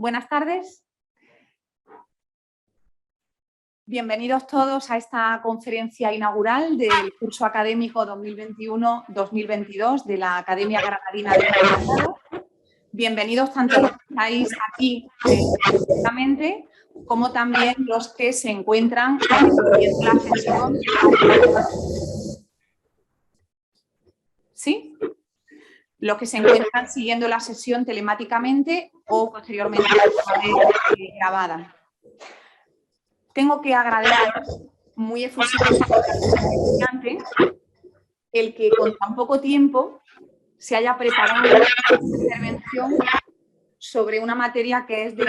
Buenas tardes. Bienvenidos todos a esta conferencia inaugural del curso académico 2021-2022 de la Academia Granadina del Notariado. Bienvenidos tanto los que estáis aquí físicamente como también los que se encuentran viendo la sesión. ¿Sí? Los que se encuentran siguiendo la sesión telemáticamente o posteriormente grabada. Tengo que agradecer muy efusivamente el que con tan poco tiempo se haya preparado una intervención sobre una materia que es de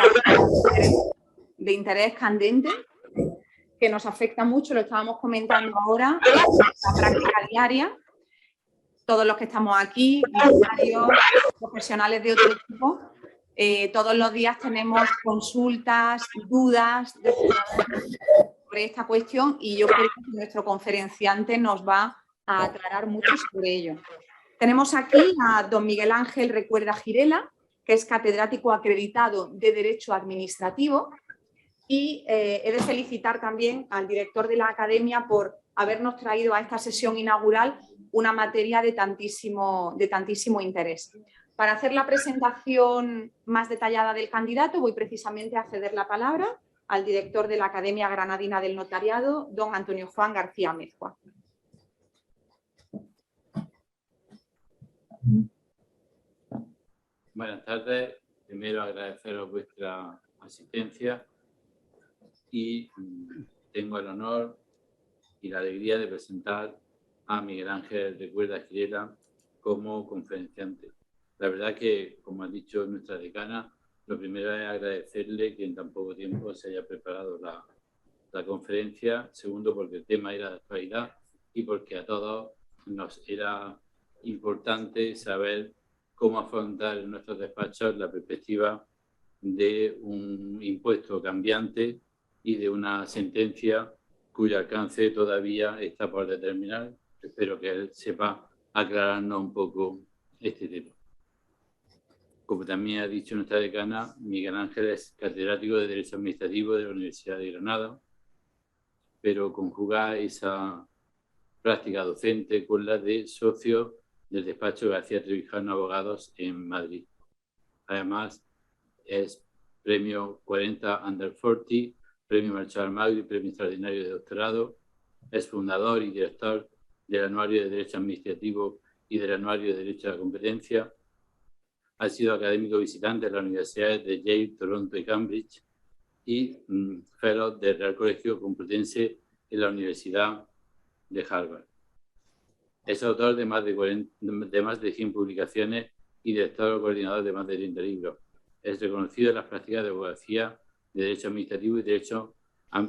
interés candente, que nos afecta mucho, lo estábamos comentando ahora, en la práctica diaria. Todos los que estamos aquí, voluntarios, profesionales de otro tipo, todos los días tenemos consultas, dudas sobre esta cuestión y yo creo que nuestro conferenciante nos va a aclarar mucho sobre ello. Tenemos aquí a don Miguel Ángel Recuerda Girela, que es catedrático acreditado de Derecho Administrativo, y he de felicitar también al director de la Academia por habernos traído a esta sesión inaugural una materia de tantísimo interés. Para hacer la presentación más detallada del candidato voy precisamente a ceder la palabra al director de la Academia Granadina del Notariado, don Antonio Juan García Mezcua. Buenas tardes. Primero agradeceros vuestra asistencia y tengo el honor y la alegría de presentar a Miguel Ángel Recuerda Girela como conferenciante. La verdad que, como ha dicho nuestra decana, lo primero es agradecerle que en tan poco tiempo se haya preparado la conferencia. Segundo, porque el tema era de actualidad y porque a todos nos era importante saber cómo afrontar en nuestros despachos la perspectiva de un impuesto cambiante y de una sentencia cuyo alcance todavía está por determinar. Espero que él sepa aclararnos un poco este tema. Como también ha dicho nuestra decana, Miguel Ángel es catedrático de Derecho Administrativo de la Universidad de Granada, pero conjuga esa práctica docente con la de socio del despacho García Trevijano Abogados en Madrid. Además, es premio 40 Under 40, premio Marchal Magri, premio extraordinario de doctorado. Es fundador y director del Anuario de Derecho Administrativo y del Anuario de Derecho a la Competencia. Ha sido académico visitante de las universidades de Yale, Toronto y Cambridge y fellow del Real Colegio Complutense en la Universidad de Harvard. Es autor de más de 100 publicaciones y director o coordinador de más de 30 libros. Es reconocido en las prácticas de abogacía, de Derecho Administrativo y Derecho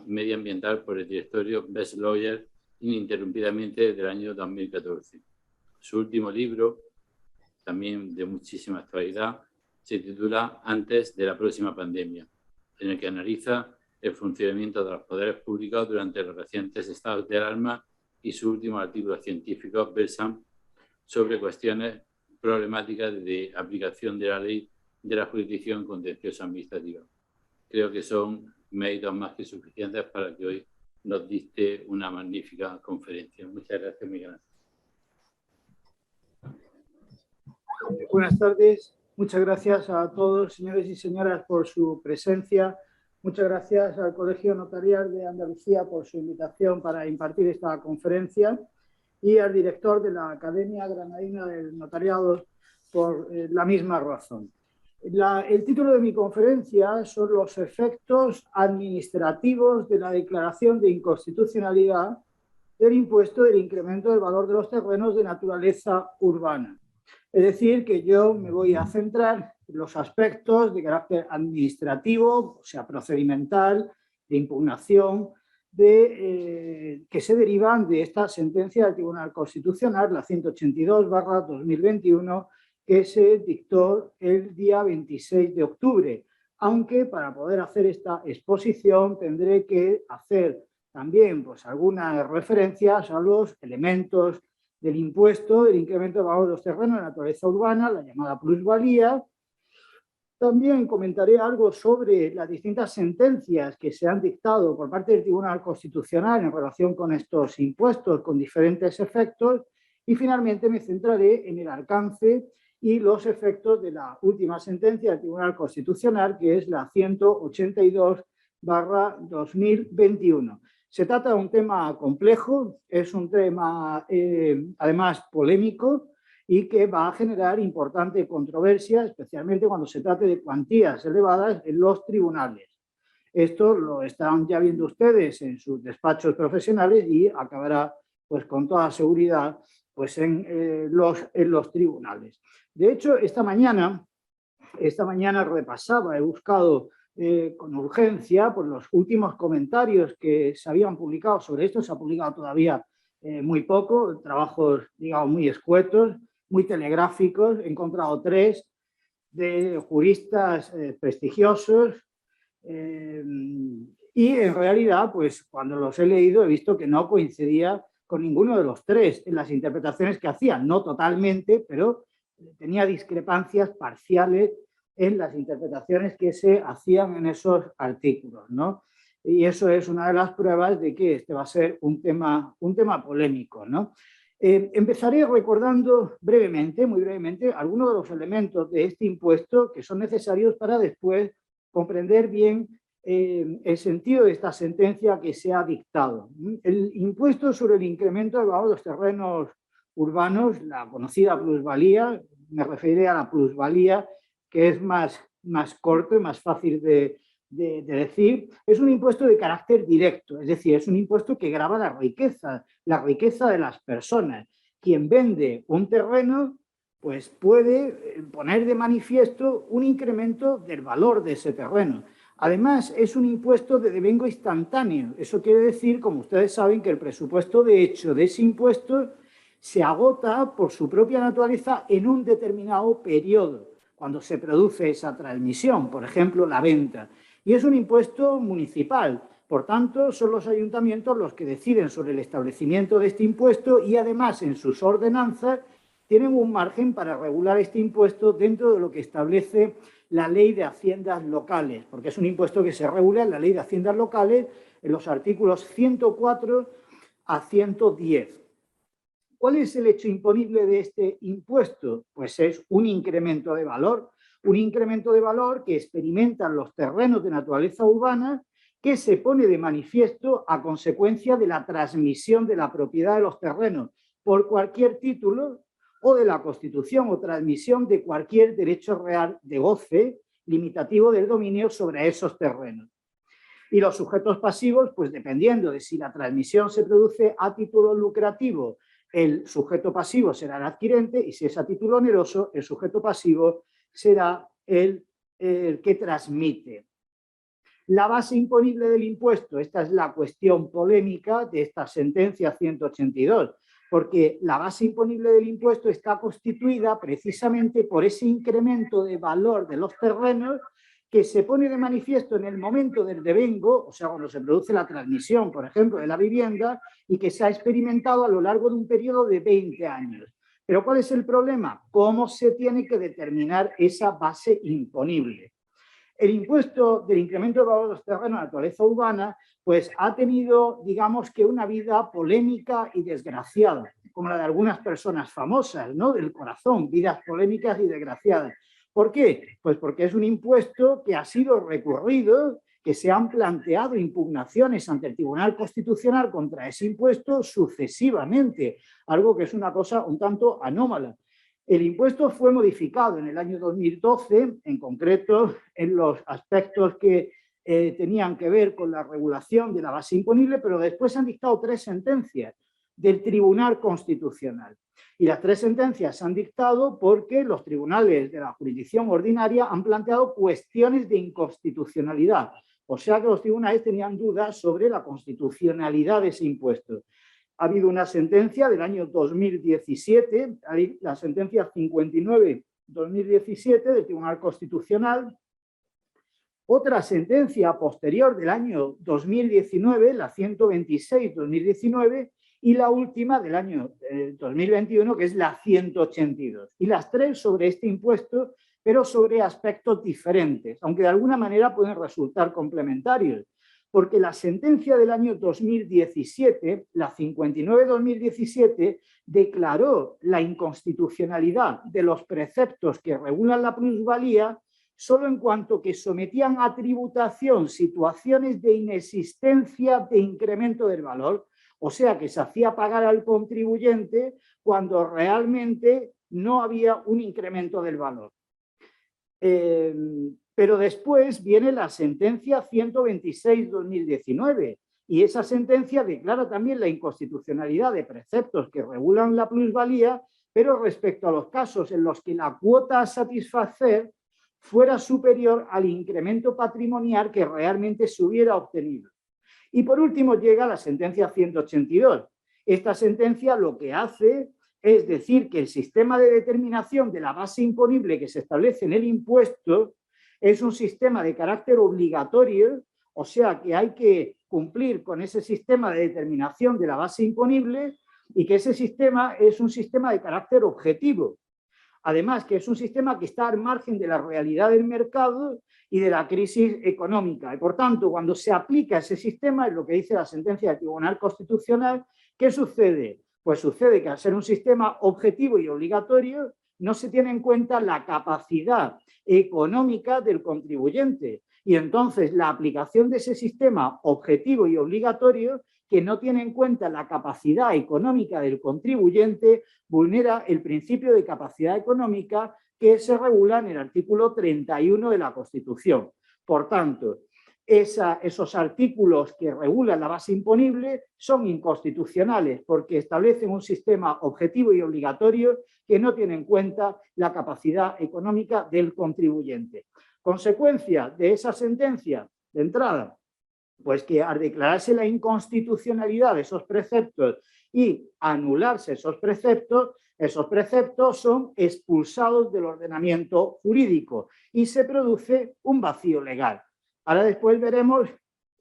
Medioambiental por el directorio Best Lawyer ininterrumpidamente desde el año 2014. Su último libro, también de muchísima actualidad, se titula Antes de la próxima pandemia, en el que analiza el funcionamiento de los poderes públicos durante los recientes estados de alarma y sus últimos artículos científicos versan sobre cuestiones problemáticas de aplicación de la ley de la jurisdicción contenciosa administrativa. Creo que son méritos más que suficientes para que hoy nos dicte una magnífica conferencia. Muchas gracias, Miguel. Buenas tardes. Muchas gracias a todos, señores y señoras, por su presencia. Muchas gracias al Colegio Notarial de Andalucía por su invitación para impartir esta conferencia y al director de la Academia Granadina del Notariado por la misma razón. El título de mi conferencia son los efectos administrativos de la declaración de inconstitucionalidad del impuesto del incremento del valor de los terrenos de naturaleza urbana. Es decir, que yo me voy a centrar en los aspectos de carácter administrativo, o sea, procedimental, de impugnación, que se derivan de esta sentencia del Tribunal Constitucional, la 182/2021, que se dictó el día 26 de octubre. Aunque para poder hacer esta exposición tendré que hacer también algunas referencias a los elementos del impuesto, del incremento de valor de los terrenos de naturaleza urbana, la llamada plusvalía, También comentaré algo sobre las distintas sentencias que se han dictado por parte del Tribunal Constitucional en relación con estos impuestos con diferentes efectos y finalmente me centraré en el alcance y los efectos de la última sentencia del Tribunal Constitucional, que es la 182/2021. Se trata de un tema complejo, es un tema además polémico, y que va a generar importante controversia, especialmente cuando se trate de cuantías elevadas en los tribunales. Esto lo están ya viendo ustedes en sus despachos profesionales y acabará, pues, con toda seguridad, pues, en los tribunales. De hecho, esta mañana repasaba, he buscado con urgencia por los últimos comentarios que se habían publicado sobre esto. Se ha publicado todavía muy poco, trabajos, digamos, muy escuetos, muy telegráficos. He encontrado 3 de juristas prestigiosos y en realidad, pues cuando los he leído he visto que no coincidía con ninguno de los 3 en las interpretaciones que hacían, no totalmente, pero tenía discrepancias parciales en las interpretaciones que se hacían en esos artículos, ¿no? Y eso es una de las pruebas de que este va a ser un tema polémico, ¿no? Empezaré recordando brevemente, muy brevemente, algunos de los elementos de este impuesto que son necesarios para después comprender bien el sentido de esta sentencia que se ha dictado. El impuesto sobre el incremento de valor de los terrenos urbanos, la conocida plusvalía, me referiré a la plusvalía, que es más corto y más fácil de decir, es un impuesto de carácter directo, es decir, es un impuesto que grava la riqueza de las personas. Quien vende un terreno, pues puede poner de manifiesto un incremento del valor de ese terreno. Además, es un impuesto de devengo instantáneo. Eso quiere decir, como ustedes saben, que el presupuesto de hecho de ese impuesto se agota por su propia naturaleza en un determinado periodo, cuando se produce esa transmisión, por ejemplo, la venta. Y es un impuesto municipal, por tanto, son los ayuntamientos los que deciden sobre el establecimiento de este impuesto y además en sus ordenanzas tienen un margen para regular este impuesto dentro de lo que establece la Ley de Haciendas Locales, porque es un impuesto que se regula en la Ley de Haciendas Locales en los artículos 104 a 110. ¿Cuál es el hecho imponible de este impuesto? Pues es un incremento de valor que experimentan los terrenos de naturaleza urbana, que se pone de manifiesto a consecuencia de la transmisión de la propiedad de los terrenos por cualquier título o de la constitución o transmisión de cualquier derecho real de goce limitativo del dominio sobre esos terrenos. Y los sujetos pasivos, pues dependiendo de si la transmisión se produce a título lucrativo, el sujeto pasivo será el adquirente, y si es a título oneroso, el sujeto pasivo será el que transmite. La base imponible del impuesto, esta es la cuestión polémica de esta sentencia 182, porque la base imponible del impuesto está constituida precisamente por ese incremento de valor de los terrenos que se pone de manifiesto en el momento del devengo, o sea, cuando se produce la transmisión, por ejemplo, de la vivienda, y que se ha experimentado a lo largo de un periodo de 20 años. Pero ¿cuál es el problema? ¿Cómo se tiene que determinar esa base imponible? El impuesto del incremento de valor de los terrenos de naturaleza urbana, pues ha tenido, digamos que una vida polémica y desgraciada, como la de algunas personas famosas, ¿no? Del corazón, vidas polémicas y desgraciadas. ¿Por qué? Pues porque es un impuesto que ha sido recurrido, que se han planteado impugnaciones ante el Tribunal Constitucional contra ese impuesto sucesivamente, algo que es una cosa un tanto anómala. El impuesto fue modificado en el año 2012, en concreto en los aspectos que tenían que ver con la regulación de la base imponible, pero después se han dictado 3 sentencias del Tribunal Constitucional. Y las 3 sentencias se han dictado porque los tribunales de la jurisdicción ordinaria han planteado cuestiones de inconstitucionalidad. O sea que los tribunales tenían dudas sobre la constitucionalidad de ese impuesto. Ha habido una sentencia del año 2017, la sentencia 59/2017 del Tribunal Constitucional. Otra sentencia posterior del año 2019, la 126/2019, y la última del año 2021, que es la 182. Y las 3 sobre este impuesto pero sobre aspectos diferentes, aunque de alguna manera pueden resultar complementarios, porque la sentencia del año 2017, la 59-2017, declaró la inconstitucionalidad de los preceptos que regulan la plusvalía solo en cuanto que sometían a tributación situaciones de inexistencia de incremento del valor, o sea que se hacía pagar al contribuyente cuando realmente no había un incremento del valor. Pero después viene la sentencia 126-2019 y esa sentencia declara también la inconstitucionalidad de preceptos que regulan la plusvalía, pero respecto a los casos en los que la cuota a satisfacer fuera superior al incremento patrimonial que realmente se hubiera obtenido. Y por último llega la sentencia 182. Esta sentencia lo que hace es decir que el sistema de determinación de la base imponible que se establece en el impuesto es un sistema de carácter obligatorio, o sea que hay que cumplir con ese sistema de determinación de la base imponible y que ese sistema es un sistema de carácter objetivo. Además, que es un sistema que está al margen de la realidad del mercado y de la crisis económica. Y por tanto, cuando se aplica ese sistema, es lo que dice la sentencia del Tribunal Constitucional, ¿qué sucede? Pues sucede que al ser un sistema objetivo y obligatorio, no se tiene en cuenta la capacidad económica del contribuyente. Y entonces la aplicación de ese sistema objetivo y obligatorio, que no tiene en cuenta la capacidad económica del contribuyente, vulnera el principio de capacidad económica que se regula en el artículo 31 de la Constitución. Por tanto, esos artículos que regulan la base imponible son inconstitucionales porque establecen un sistema objetivo y obligatorio que no tiene en cuenta la capacidad económica del contribuyente. Consecuencia de esa sentencia de entrada, pues que al declararse la inconstitucionalidad de esos preceptos y anularse esos preceptos son expulsados del ordenamiento jurídico y se produce un vacío legal. Ahora después veremos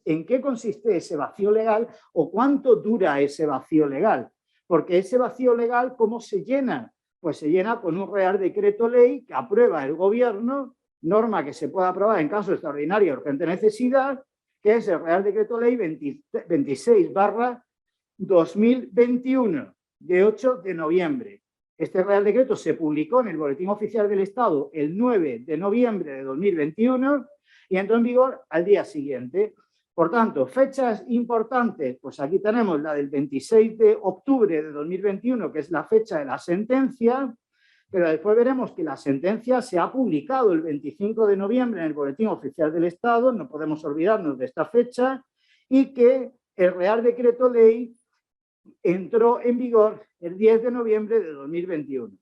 en qué consiste ese vacío legal o cuánto dura ese vacío legal, porque ese vacío legal, ¿cómo se llena? Pues se llena con un Real Decreto Ley que aprueba el Gobierno, norma que se puede aprobar en caso de extraordinaria y urgente necesidad, que es el Real Decreto Ley 26/2021, de 8 de noviembre. Este Real Decreto se publicó en el Boletín Oficial del Estado el 9 de noviembre de 2021 y entró en vigor al día siguiente. Por tanto, fechas importantes, pues aquí tenemos la del 26 de octubre de 2021, que es la fecha de la sentencia, pero después veremos que la sentencia se ha publicado el 25 de noviembre en el Boletín Oficial del Estado, no podemos olvidarnos de esta fecha, y que el Real Decreto Ley entró en vigor el 10 de noviembre de 2021.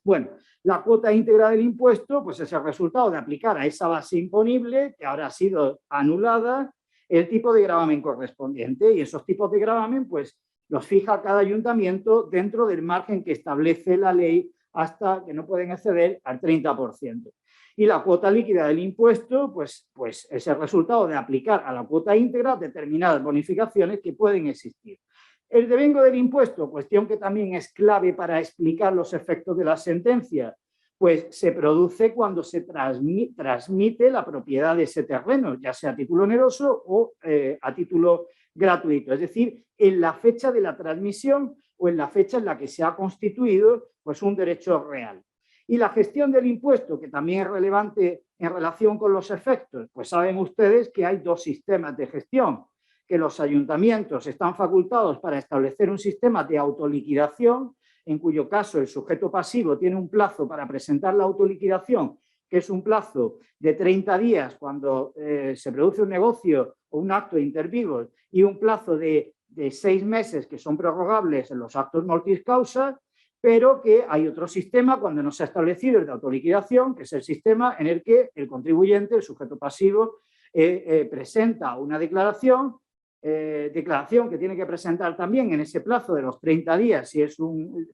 Bueno, la cuota íntegra del impuesto pues es el resultado de aplicar a esa base imponible, que ahora ha sido anulada, el tipo de gravamen correspondiente, y esos tipos de gravamen pues los fija cada ayuntamiento dentro del margen que establece la ley hasta que no pueden exceder al 30%. Y la cuota líquida del impuesto pues es el resultado de aplicar a la cuota íntegra determinadas bonificaciones que pueden existir. El devengo del impuesto, cuestión que también es clave para explicar los efectos de la sentencia, pues se produce cuando se transmite la propiedad de ese terreno, ya sea a título oneroso o a título gratuito, es decir, en la fecha de la transmisión o en la fecha en la que se ha constituido pues un derecho real. Y la gestión del impuesto, que también es relevante en relación con los efectos, pues saben ustedes que hay dos sistemas de gestión, que los ayuntamientos están facultados para establecer un sistema de autoliquidación, en cuyo caso el sujeto pasivo tiene un plazo para presentar la autoliquidación, que es un plazo de 30 días cuando se produce un negocio o un acto inter vivos, y un plazo de 6 meses que son prorrogables en los actos mortis causa, pero que hay otro sistema cuando no se ha establecido el de autoliquidación, que es el sistema en el que el contribuyente, el sujeto pasivo, presenta una declaración que tiene que presentar también en ese plazo de los 30 días si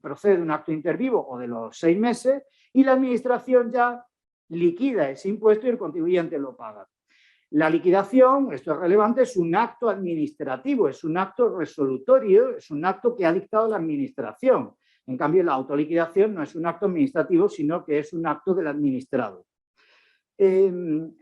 procede un acto inter vivo o de los 6 meses, y la administración ya liquida ese impuesto y el contribuyente lo paga. La liquidación, esto es relevante, es un acto administrativo, es un acto resolutorio, es un acto que ha dictado la administración. En cambio, la autoliquidación no es un acto administrativo, sino que es un acto del administrado. En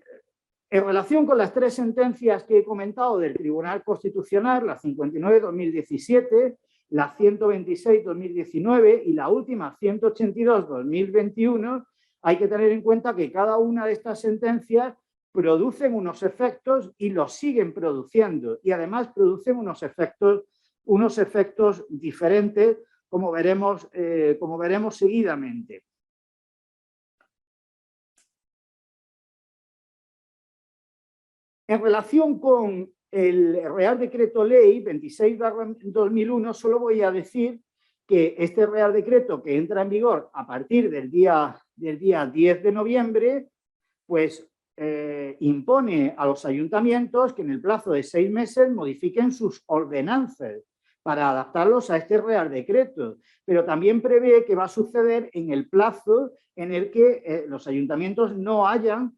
relación con las tres sentencias que he comentado del Tribunal Constitucional, la 59-2017, la 126-2019 y la última 182-2021, hay que tener en cuenta que cada una de estas sentencias producen unos efectos y los siguen produciendo, y además producen unos efectos diferentes, como veremos seguidamente. En relación con el Real Decreto Ley 26/2001, solo voy a decir que este Real Decreto, que entra en vigor a partir del día 10 de noviembre, pues impone a los ayuntamientos que en el plazo de 6 meses modifiquen sus ordenanzas para adaptarlos a este Real Decreto, pero también prevé que va a suceder en el plazo en el que los ayuntamientos no hayan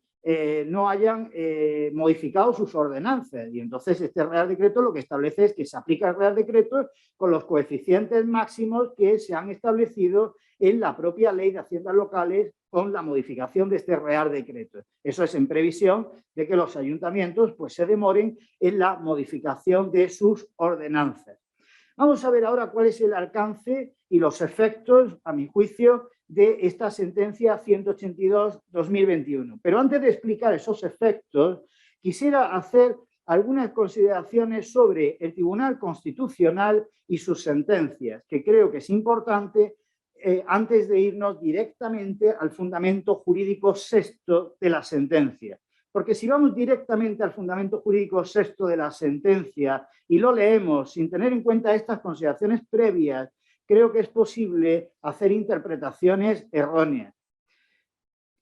modificado sus ordenanzas, y entonces este Real Decreto lo que establece es que se aplica el Real Decreto con los coeficientes máximos que se han establecido en la propia Ley de Haciendas Locales con la modificación de este Real Decreto. Eso es en previsión de que los ayuntamientos pues, se demoren en la modificación de sus ordenanzas. Vamos a ver ahora cuál es el alcance y los efectos, a mi juicio, de esta sentencia 182/2021. Pero antes de explicar esos efectos, quisiera hacer algunas consideraciones sobre el Tribunal Constitucional y sus sentencias, que creo que es importante antes de irnos directamente al fundamento jurídico sexto de la sentencia. Porque si vamos directamente al fundamento jurídico sexto de la sentencia y lo leemos sin tener en cuenta estas consideraciones previas, creo que es posible hacer interpretaciones erróneas.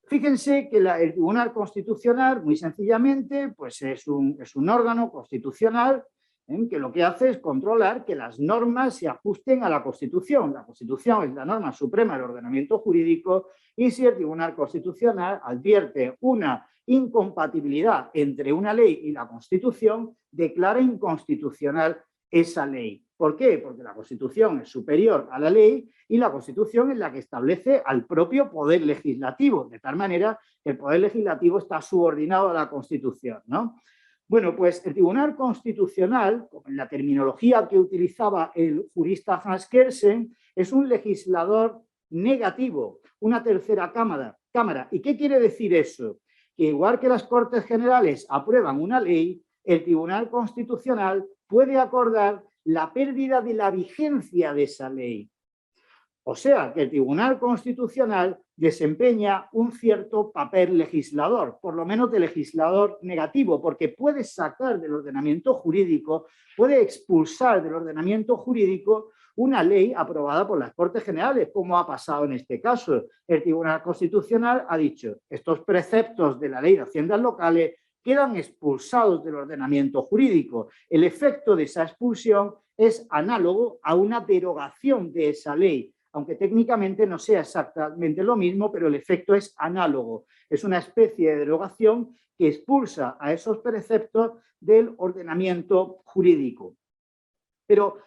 Fíjense que el Tribunal Constitucional, muy sencillamente, pues es un órgano constitucional que lo que hace es controlar que las normas se ajusten a la Constitución. La Constitución es la norma suprema del ordenamiento jurídico y si el Tribunal Constitucional advierte una incompatibilidad entre una ley y la Constitución, declara inconstitucional esa ley. ¿Por qué? Porque la Constitución es superior a la ley y la Constitución es la que establece al propio Poder Legislativo, de tal manera que el Poder Legislativo está subordinado a la Constitución, ¿no? Bueno, pues el Tribunal Constitucional, en la terminología que utilizaba el jurista Hans Kelsen, es un legislador negativo, una tercera cámara. ¿Y qué quiere decir eso? Que igual que las Cortes Generales aprueban una ley, el Tribunal Constitucional puede acordar la pérdida de la vigencia de esa ley. O sea, que el Tribunal Constitucional desempeña un cierto papel legislador, por lo menos de legislador negativo, porque puede sacar del ordenamiento jurídico, puede expulsar del ordenamiento jurídico una ley aprobada por las Cortes Generales, como ha pasado en este caso. El Tribunal Constitucional ha dicho, estos preceptos de la Ley de Haciendas Locales quedan expulsados del ordenamiento jurídico. El efecto de esa expulsión es análogo a una derogación de esa ley, aunque técnicamente no sea exactamente lo mismo, pero el efecto es análogo. Es una especie de derogación que expulsa a esos preceptos del ordenamiento jurídico. Pero,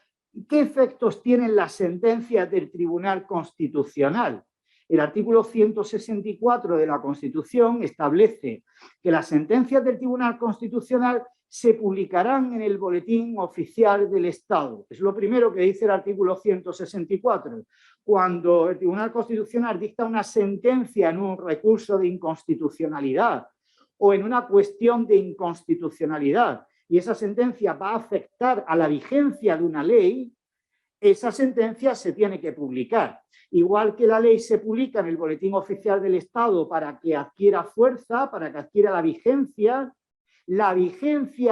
¿qué efectos tienen las sentencias del Tribunal Constitucional? El artículo 164 de la Constitución establece que las sentencias del Tribunal Constitucional se publicarán en el Boletín Oficial del Estado. Es lo primero que dice el artículo 164. Cuando el Tribunal Constitucional dicta una sentencia en un recurso de inconstitucionalidad o en una cuestión de inconstitucionalidad y esa sentencia va a afectar a la vigencia de una ley, esa sentencia se tiene que publicar. Igual que la ley se publica en el Boletín Oficial del Estado para que adquiera fuerza, para que adquiera la vigencia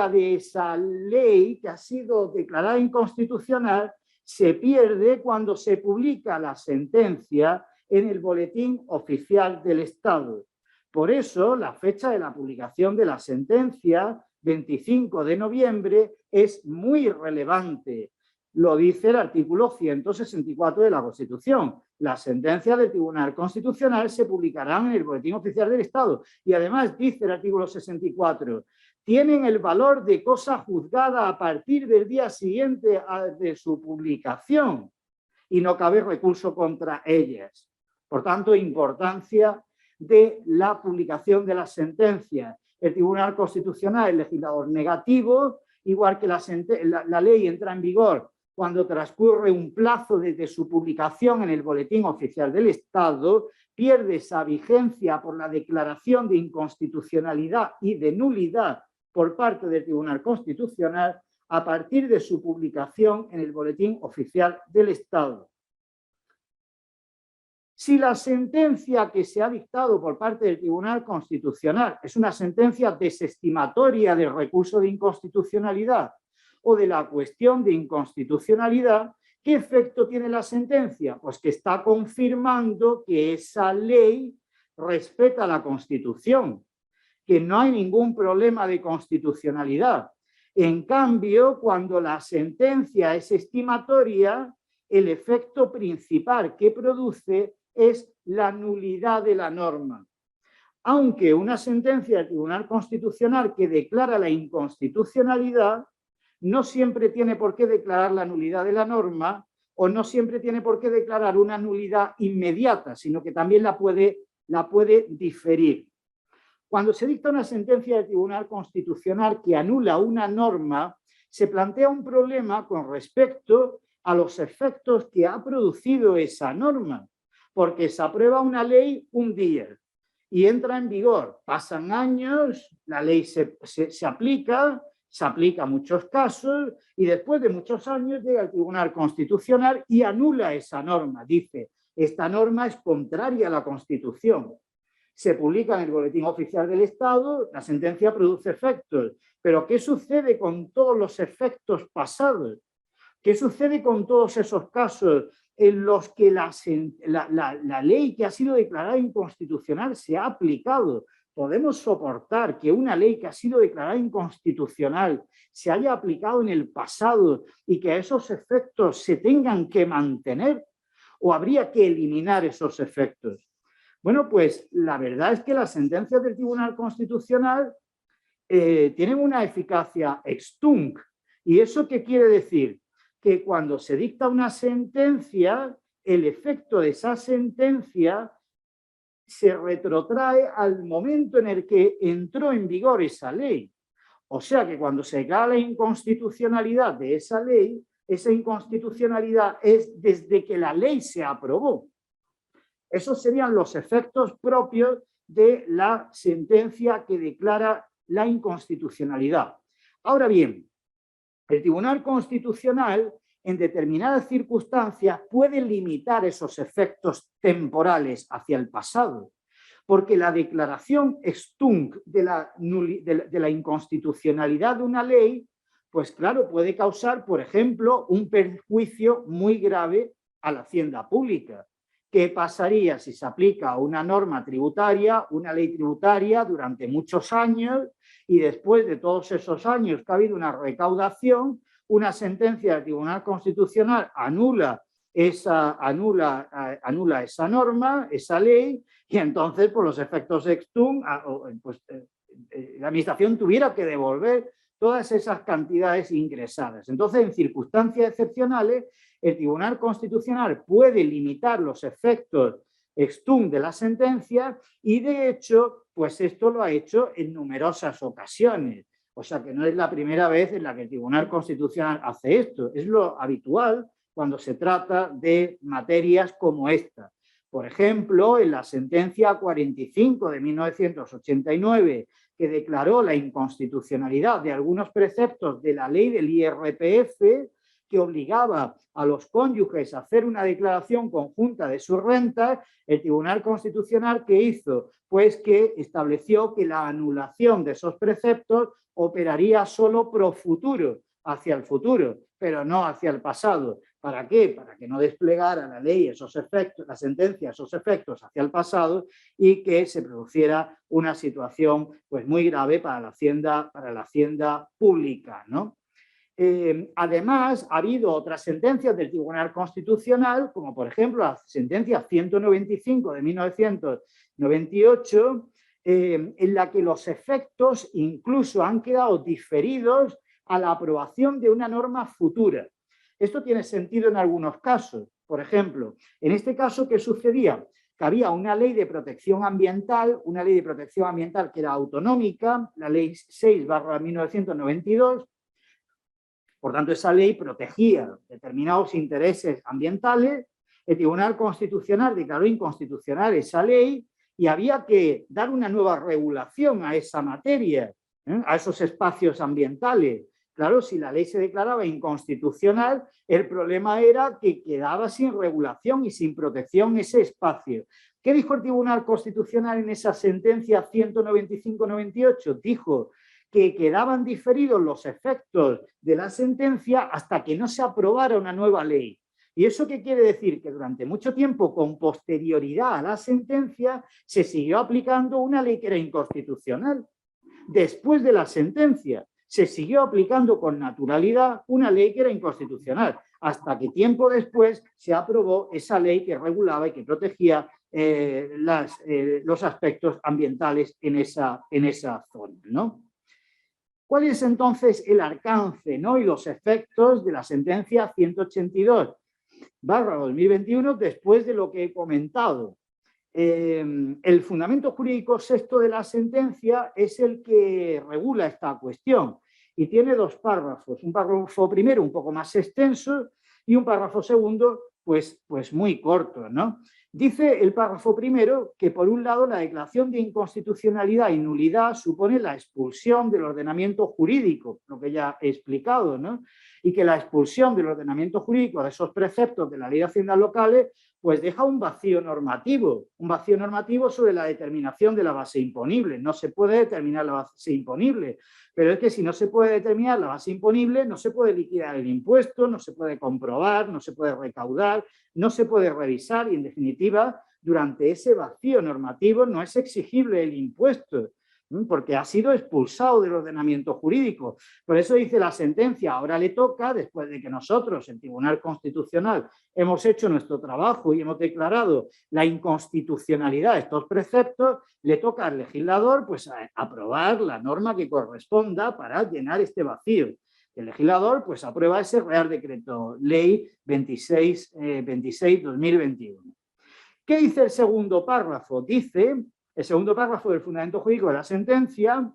de esa ley que ha sido declarada inconstitucional se pierde cuando se publica la sentencia en el Boletín Oficial del Estado. Por eso, la fecha de la publicación de la sentencia, 25 de noviembre, es muy relevante. Lo dice el artículo 164 de la Constitución. Las sentencias del Tribunal Constitucional se publicarán en el Boletín Oficial del Estado. Y además dice el artículo 64, tienen el valor de cosa juzgada a partir del día siguiente de su publicación. y no cabe recurso contra ellas. Por tanto, importancia de la publicación de las sentencias. El Tribunal Constitucional es legislador negativo, igual que la ley entra en vigor cuando transcurre un plazo desde su publicación en el Boletín Oficial del Estado, pierde esa vigencia por la declaración de inconstitucionalidad y de nulidad por parte del Tribunal Constitucional a partir de su publicación en el Boletín Oficial del Estado. Si la sentencia que se ha dictado por parte del Tribunal Constitucional es una sentencia desestimatoria del recurso de inconstitucionalidad o de la cuestión de inconstitucionalidad, ¿qué efecto tiene la sentencia? Pues que está confirmando que esa ley respeta la Constitución, que no hay ningún problema de constitucionalidad. En cambio, cuando la sentencia es estimatoria, el efecto principal que produce es la nulidad de la norma. Aunque una sentencia del Tribunal Constitucional que declara la inconstitucionalidad no siempre tiene por qué declarar la nulidad de la norma o no siempre tiene por qué declarar una nulidad inmediata, sino que también la puede diferir. Cuando se dicta una sentencia del Tribunal Constitucional que anula una norma, se plantea un problema con respecto a los efectos que ha producido esa norma, porque se aprueba una ley un día y entra en vigor, pasan años, la ley se aplica a muchos casos y después de muchos años llega el Tribunal Constitucional y anula esa norma, dice, esta norma es contraria a la Constitución. Se publica en el Boletín Oficial del Estado, la sentencia produce efectos, pero ¿qué sucede con todos los efectos pasados? ¿Qué sucede con todos esos casos en los que la ley que ha sido declarada inconstitucional se ha aplicado? ¿Podemos soportar que una ley que ha sido declarada inconstitucional se haya aplicado en el pasado y que esos efectos se tengan que mantener? ¿O habría que eliminar esos efectos? Bueno, pues la verdad es que las sentencias del Tribunal Constitucional tienen una eficacia ex tunc. ¿Y eso qué quiere decir? Que cuando se dicta una sentencia, el efecto de esa sentencia se retrotrae al momento en el que entró en vigor esa ley. O sea que cuando se declara la inconstitucionalidad de esa ley, esa inconstitucionalidad es desde que la ley se aprobó. Esos serían los efectos propios de la sentencia que declara la inconstitucionalidad. Ahora bien, el Tribunal Constitucional en determinadas circunstancias puede limitar esos efectos temporales hacia el pasado, porque la declaración ex tunc de la inconstitucionalidad de una ley, pues claro, puede causar, por ejemplo, un perjuicio muy grave a la hacienda pública. ¿Qué pasaría si se aplica una norma tributaria, una ley tributaria durante muchos años y después de todos esos años que ha habido una recaudación, una sentencia del Tribunal Constitucional anula esa norma, esa ley, y entonces por los efectos ex tunc, pues, la Administración tuviera que devolver todas esas cantidades ingresadas? Entonces, en circunstancias excepcionales, el Tribunal Constitucional puede limitar los efectos ex tunc de la sentencia y, de hecho, pues esto lo ha hecho en numerosas ocasiones. O sea que no es la primera vez en la que el Tribunal Constitucional hace esto, es lo habitual cuando se trata de materias como esta. Por ejemplo, en la sentencia 45 de 1989, que declaró la inconstitucionalidad de algunos preceptos de la ley del IRPF, que obligaba a los cónyuges a hacer una declaración conjunta de sus rentas, el Tribunal Constitucional, ¿qué hizo? Pues que estableció que la anulación de esos preceptos operaría solo pro futuro, hacia el futuro, pero no hacia el pasado. ¿Para qué? Para que no desplegara la ley esos efectos, la sentencia esos efectos hacia el pasado y que se produciera una situación pues muy grave para la hacienda pública, ¿no? Además, ha habido otras sentencias del Tribunal Constitucional, como por ejemplo la sentencia 195 de 1998, en la que los efectos incluso han quedado diferidos a la aprobación de una norma futura. Esto tiene sentido en algunos casos. Por ejemplo, en este caso, ¿qué sucedía? Que había una ley de protección ambiental que era autonómica, la ley 6/1992. Por tanto, esa ley protegía determinados intereses ambientales. El Tribunal Constitucional declaró inconstitucional esa ley y había que dar una nueva regulación a esa materia, a esos espacios ambientales. Claro, si la ley se declaraba inconstitucional, el problema era que quedaba sin regulación y sin protección ese espacio. ¿Qué dijo el Tribunal Constitucional en esa sentencia 195-98? Dijo que quedaban diferidos los efectos de la sentencia hasta que no se aprobara una nueva ley. ¿Y eso qué quiere decir? Que durante mucho tiempo, con posterioridad a la sentencia, se siguió aplicando una ley que era inconstitucional. Después de la sentencia, se siguió aplicando con naturalidad una ley que era inconstitucional, hasta que tiempo después se aprobó esa ley que regulaba y que protegía los aspectos ambientales en esa zona, ¿no? ¿Cuál es entonces el alcance, ¿no? y los efectos de la sentencia 182/2021 después de lo que he comentado? El fundamento jurídico sexto de la sentencia es el que regula esta cuestión y tiene dos párrafos. Un párrafo primero un poco más extenso y un párrafo segundo pues muy corto, ¿no? Dice el párrafo primero que, por un lado, la declaración de inconstitucionalidad y nulidad supone la expulsión del ordenamiento jurídico, lo que ya he explicado, ¿no? Y que la expulsión del ordenamiento jurídico de esos preceptos de la Ley de Haciendas Locales pues deja un vacío normativo sobre la determinación de la base imponible. No se puede determinar la base imponible, pero es que si no se puede determinar la base imponible, no se puede liquidar el impuesto, no se puede comprobar, no se puede recaudar, no se puede revisar y, en definitiva, durante ese vacío normativo no es exigible el impuesto, porque ha sido expulsado del ordenamiento jurídico. Por eso dice la sentencia, ahora le toca, después de que nosotros, el Tribunal Constitucional, hemos hecho nuestro trabajo y hemos declarado la inconstitucionalidad de estos preceptos, le toca al legislador pues aprobar la norma que corresponda para llenar este vacío. El legislador pues aprueba ese Real Decreto Ley 26/2021. ¿Qué dice el segundo párrafo? Dice, el segundo párrafo del fundamento jurídico de la sentencia,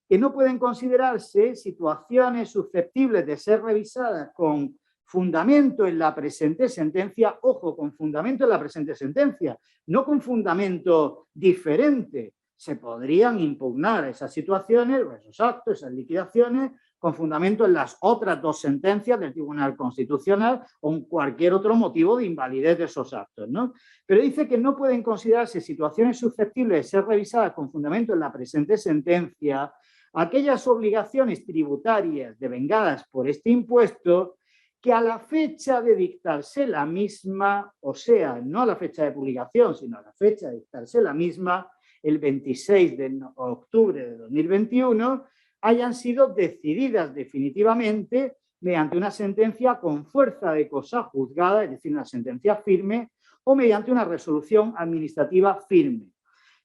que no pueden considerarse situaciones susceptibles de ser revisadas con fundamento en la presente sentencia, ojo, con fundamento en la presente sentencia, no con fundamento diferente. Se podrían impugnar esas situaciones, esos actos, esas liquidaciones, con fundamento en las otras dos sentencias del Tribunal Constitucional o en cualquier otro motivo de invalidez de esos actos, ¿no? Pero dice que no pueden considerarse situaciones susceptibles de ser revisadas con fundamento en la presente sentencia aquellas obligaciones tributarias devengadas por este impuesto que a la fecha de dictarse la misma, o sea, no a la fecha de publicación, sino a la fecha de dictarse la misma, el 26 de octubre de 2021, hayan sido decididas definitivamente mediante una sentencia con fuerza de cosa juzgada, es decir, una sentencia firme, o mediante una resolución administrativa firme.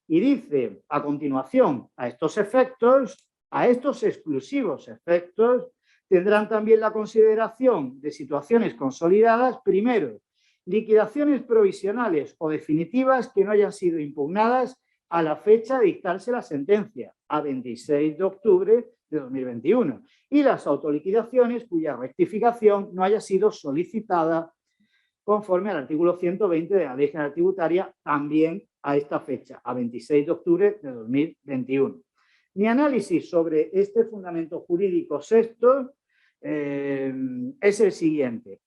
Y dice, a continuación, a estos efectos, a estos exclusivos efectos, tendrán también la consideración de situaciones consolidadas, primero, liquidaciones provisionales o definitivas que no hayan sido impugnadas a la fecha de dictarse la sentencia, a 26 de octubre de 2021, y las autoliquidaciones cuya rectificación no haya sido solicitada conforme al artículo 120 de la Ley General Tributaria, también a esta fecha, a 26 de octubre de 2021. Mi análisis sobre este fundamento jurídico sexto es el siguiente.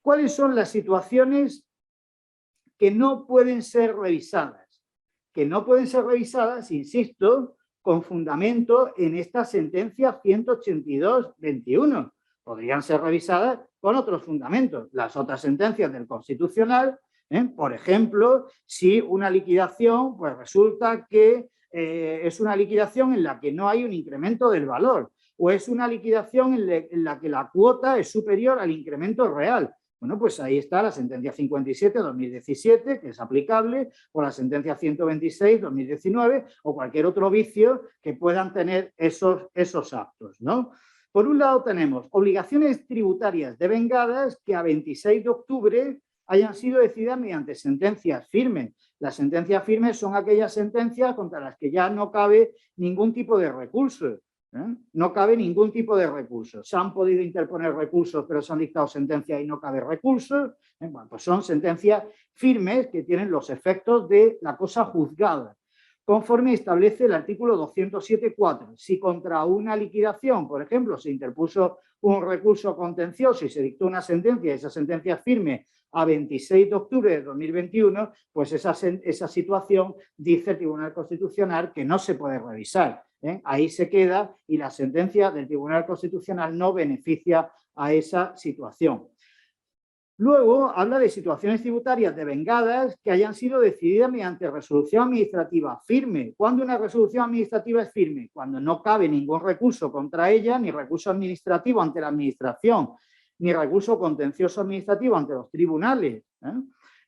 ¿Cuáles son las situaciones que no pueden ser revisadas? Que no pueden ser revisadas, insisto, con fundamento en esta sentencia 182/21. Podrían ser revisadas con otros fundamentos. Las otras sentencias del Constitucional, por ejemplo, si una liquidación, pues resulta que es una liquidación en la que no hay un incremento del valor, o es una liquidación en la que la cuota es superior al incremento real. Bueno, pues ahí está la sentencia 57/2017, que es aplicable, o la sentencia 126/2019, o cualquier otro vicio que puedan tener esos actos, ¿no? Por un lado tenemos obligaciones tributarias devengadas que a 26 de octubre hayan sido decididas mediante sentencias firmes. Las sentencias firmes son aquellas sentencias contra las que ya no cabe ningún tipo de recurso. No cabe ningún tipo de recurso. Se han podido interponer recursos, pero se han dictado sentencias y no cabe recursos. Bueno, pues son sentencias firmes que tienen los efectos de la cosa juzgada, conforme establece el artículo 207.4. Si contra una liquidación, por ejemplo, se interpuso un recurso contencioso y se dictó una sentencia, y esa sentencia firme a 26 de octubre de 2021, pues esa situación, dice el Tribunal Constitucional, que no se puede revisar. Ahí se queda y la sentencia del Tribunal Constitucional no beneficia a esa situación. Luego habla de situaciones tributarias devengadas que hayan sido decididas mediante resolución administrativa firme. ¿Cuándo una resolución administrativa es firme? Cuando no cabe ningún recurso contra ella, ni recurso administrativo ante la administración, ni recurso contencioso administrativo ante los tribunales.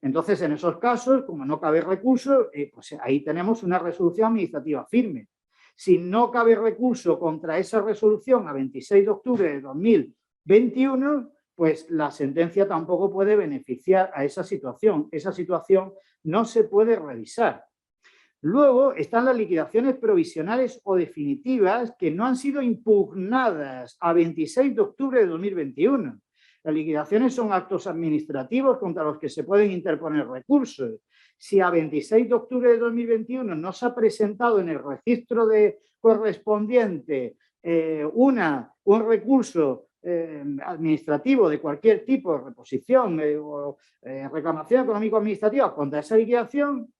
Entonces, en esos casos, como no cabe recurso, pues ahí tenemos una resolución administrativa firme. Si no cabe recurso contra esa resolución a 26 de octubre de 2021, pues la sentencia tampoco puede beneficiar a esa situación. Esa situación no se puede revisar. Luego están las liquidaciones provisionales o definitivas que no han sido impugnadas a 26 de octubre de 2021. Las liquidaciones son actos administrativos contra los que se pueden interponer recursos. Si a 26 de octubre de 2021 no se ha presentado en el registro correspondiente un recurso administrativo de cualquier tipo de reposición o reclamación económico-administrativa contra esa liquidación,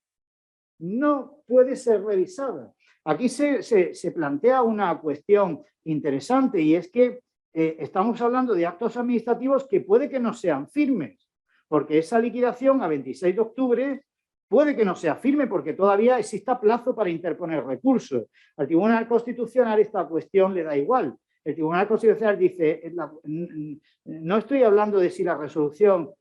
no puede ser revisada. Aquí se plantea una cuestión interesante y es que estamos hablando de actos administrativos que puede que no sean firmes, porque esa liquidación a 26 de octubre puede que no sea firme porque todavía exista plazo para interponer recursos. Al Tribunal Constitucional esta cuestión le da igual. El Tribunal Constitucional dice, no estoy hablando de si la resolución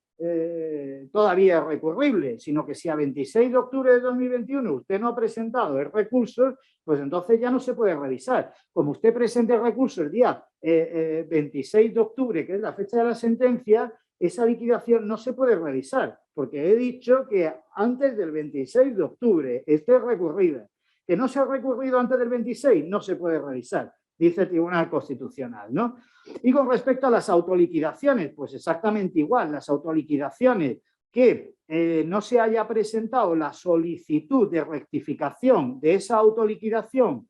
todavía es recurrible, sino que si a 26 de octubre de 2021 usted no ha presentado el recurso, pues entonces ya no se puede revisar. Como usted presente el recurso el día 26 de octubre, que es la fecha de la sentencia, esa liquidación no se puede revisar, porque he dicho que antes del 26 de octubre esté recurrida. Que no se ha recurrido antes del 26, no se puede revisar, dice el Tribunal Constitucional, ¿no? Y con respecto a las autoliquidaciones, pues exactamente igual, las autoliquidaciones que no se haya presentado la solicitud de rectificación de esa autoliquidación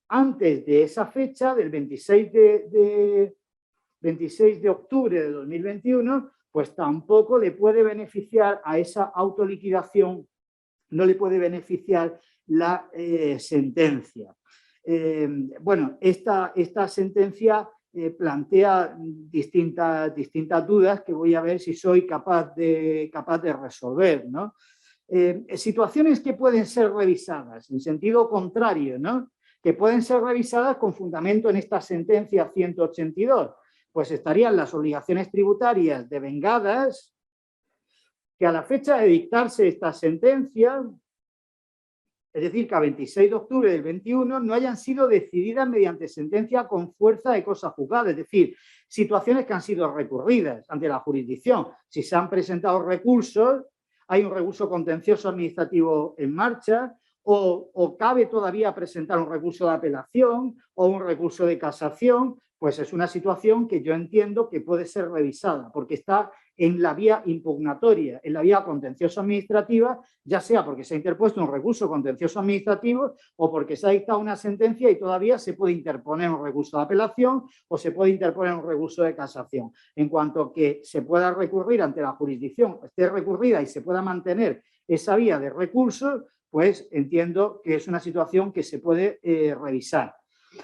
antes de esa fecha, del 26 de octubre de 2021, pues tampoco le puede beneficiar a esa autoliquidación, no le puede beneficiar la sentencia. Bueno, esta sentencia plantea distintas dudas que voy a ver si soy capaz de resolver, ¿no? Situaciones que pueden ser revisadas en sentido contrario, ¿no? Que pueden ser revisadas con fundamento en esta sentencia 182, pues estarían las obligaciones tributarias devengadas que a la fecha de dictarse esta sentencia, es decir, que a 26 de octubre del 21 no hayan sido decididas mediante sentencia con fuerza de cosa juzgada, es decir, situaciones que han sido recurridas ante la jurisdicción. Si se han presentado recursos, hay un recurso contencioso administrativo en marcha, o cabe todavía presentar un recurso de apelación o un recurso de casación, pues es una situación que yo entiendo que puede ser revisada, porque está en la vía impugnatoria, en la vía contencioso administrativa, ya sea porque se ha interpuesto un recurso contencioso administrativo o porque se ha dictado una sentencia y todavía se puede interponer un recurso de apelación o se puede interponer un recurso de casación. En cuanto que se pueda recurrir ante la jurisdicción, esté recurrida y se pueda mantener esa vía de recursos, pues entiendo que es una situación que se puede revisar.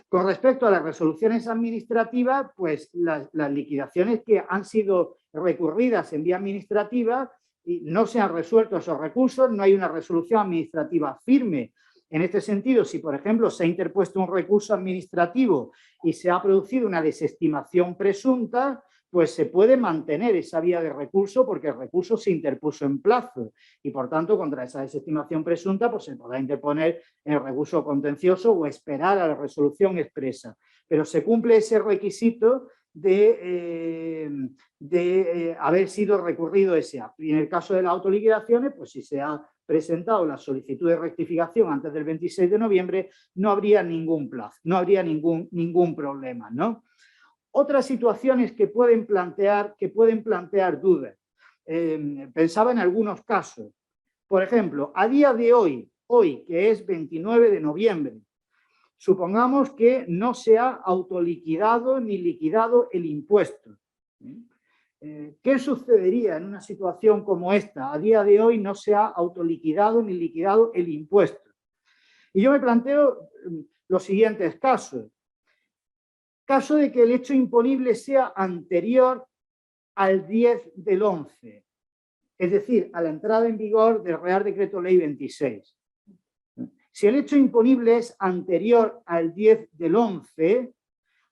Con respecto a las resoluciones administrativas, pues las liquidaciones que han sido recurridas en vía administrativa y no se han resuelto esos recursos, no hay una resolución administrativa firme. En este sentido, si por ejemplo se ha interpuesto un recurso administrativo y se ha producido una desestimación presunta, pues se puede mantener esa vía de recurso porque el recurso se interpuso en plazo y, por tanto, contra esa desestimación presunta pues se podrá interponer el recurso contencioso o esperar a la resolución expresa. Pero se cumple ese requisito de haber sido recurrido ese acto. Y en el caso de las autoliquidaciones, pues si se ha presentado la solicitud de rectificación antes del 26 de noviembre, no habría ningún plazo, no habría ningún problema, ¿no? Otras situaciones que pueden plantear dudas. Pensaba en algunos casos. Por ejemplo, a día de hoy, que es 29 de noviembre, supongamos que no se ha autoliquidado ni liquidado el impuesto. ¿Qué sucedería en una situación como esta? A día de hoy no se ha autoliquidado ni liquidado el impuesto. Y yo me planteo los siguientes casos. Caso de que el hecho imponible sea anterior al 10 del 11, es decir, a la entrada en vigor del Real Decreto Ley 26. Si el hecho imponible es anterior al 10 del 11,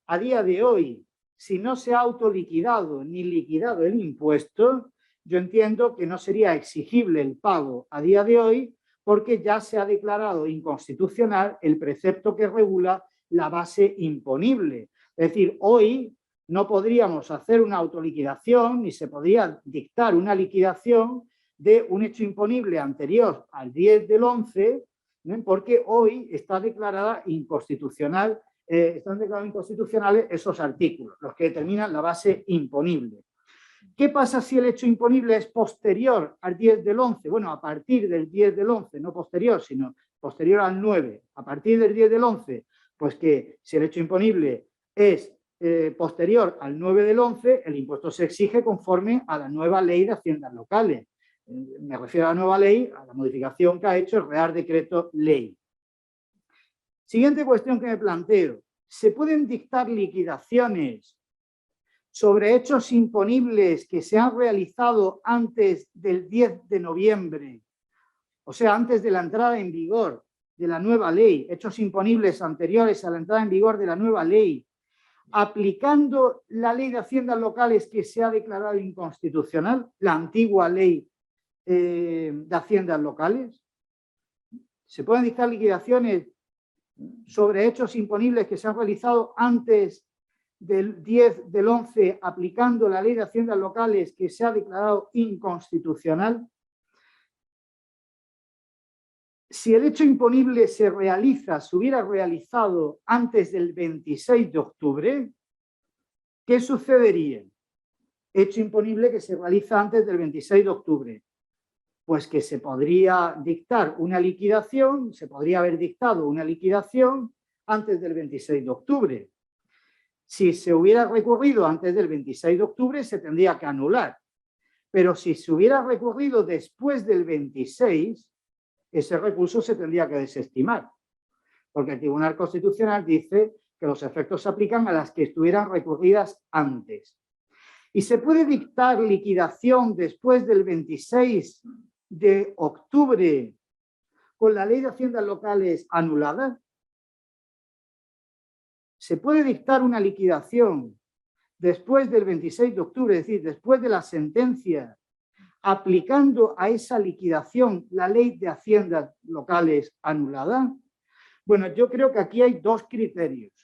a día de hoy, si no se ha autoliquidado ni liquidado el impuesto, yo entiendo que no sería exigible el pago a día de hoy porque ya se ha declarado inconstitucional el precepto que regula la base imponible. Es decir, hoy no podríamos hacer una autoliquidación ni se podría dictar una liquidación de un hecho imponible anterior al 10 del 11, ¿no? Porque hoy está declarada inconstitucional. Están declarados inconstitucionales esos artículos, los que determinan la base imponible. ¿Qué pasa si el hecho imponible es posterior al 10 del 11? Bueno, a partir del 10 del 11, no posterior, sino posterior al 9, a partir del 10 del 11, pues que si el hecho imponible es posterior al 9 del 11, el impuesto se exige conforme a la nueva ley de haciendas locales. Me refiero a la nueva ley, a la modificación que ha hecho el Real Decreto Ley. Siguiente cuestión que me planteo. ¿Se pueden dictar liquidaciones sobre hechos imponibles que se han realizado antes del 10 de noviembre? O sea, antes de la entrada en vigor de la nueva ley, hechos imponibles anteriores a la entrada en vigor de la nueva ley, aplicando la ley de haciendas locales que se ha declarado inconstitucional, la antigua ley de haciendas locales. ¿Se pueden dictar liquidaciones sobre hechos imponibles que se han realizado antes del 10 del 11 aplicando la ley de haciendas locales que se ha declarado inconstitucional? Si el hecho imponible se hubiera realizado antes del 26 de octubre, ¿qué sucedería? Hecho imponible que se realiza antes del 26 de octubre. Pues que se podría dictar una liquidación, se podría haber dictado una liquidación antes del 26 de octubre. Si se hubiera recurrido antes del 26 de octubre, se tendría que anular. Pero si se hubiera recurrido después del 26, ese recurso se tendría que desestimar. Porque el Tribunal Constitucional dice que los efectos se aplican a las que estuvieran recurridas antes. ¿Y se puede dictar liquidación después del 26 de octubre con la ley de haciendas locales anulada? ¿Se puede dictar una liquidación después del 26 de octubre, es decir, después de la sentencia, aplicando a esa liquidación la ley de haciendas locales anulada? Bueno, yo creo que aquí hay dos criterios.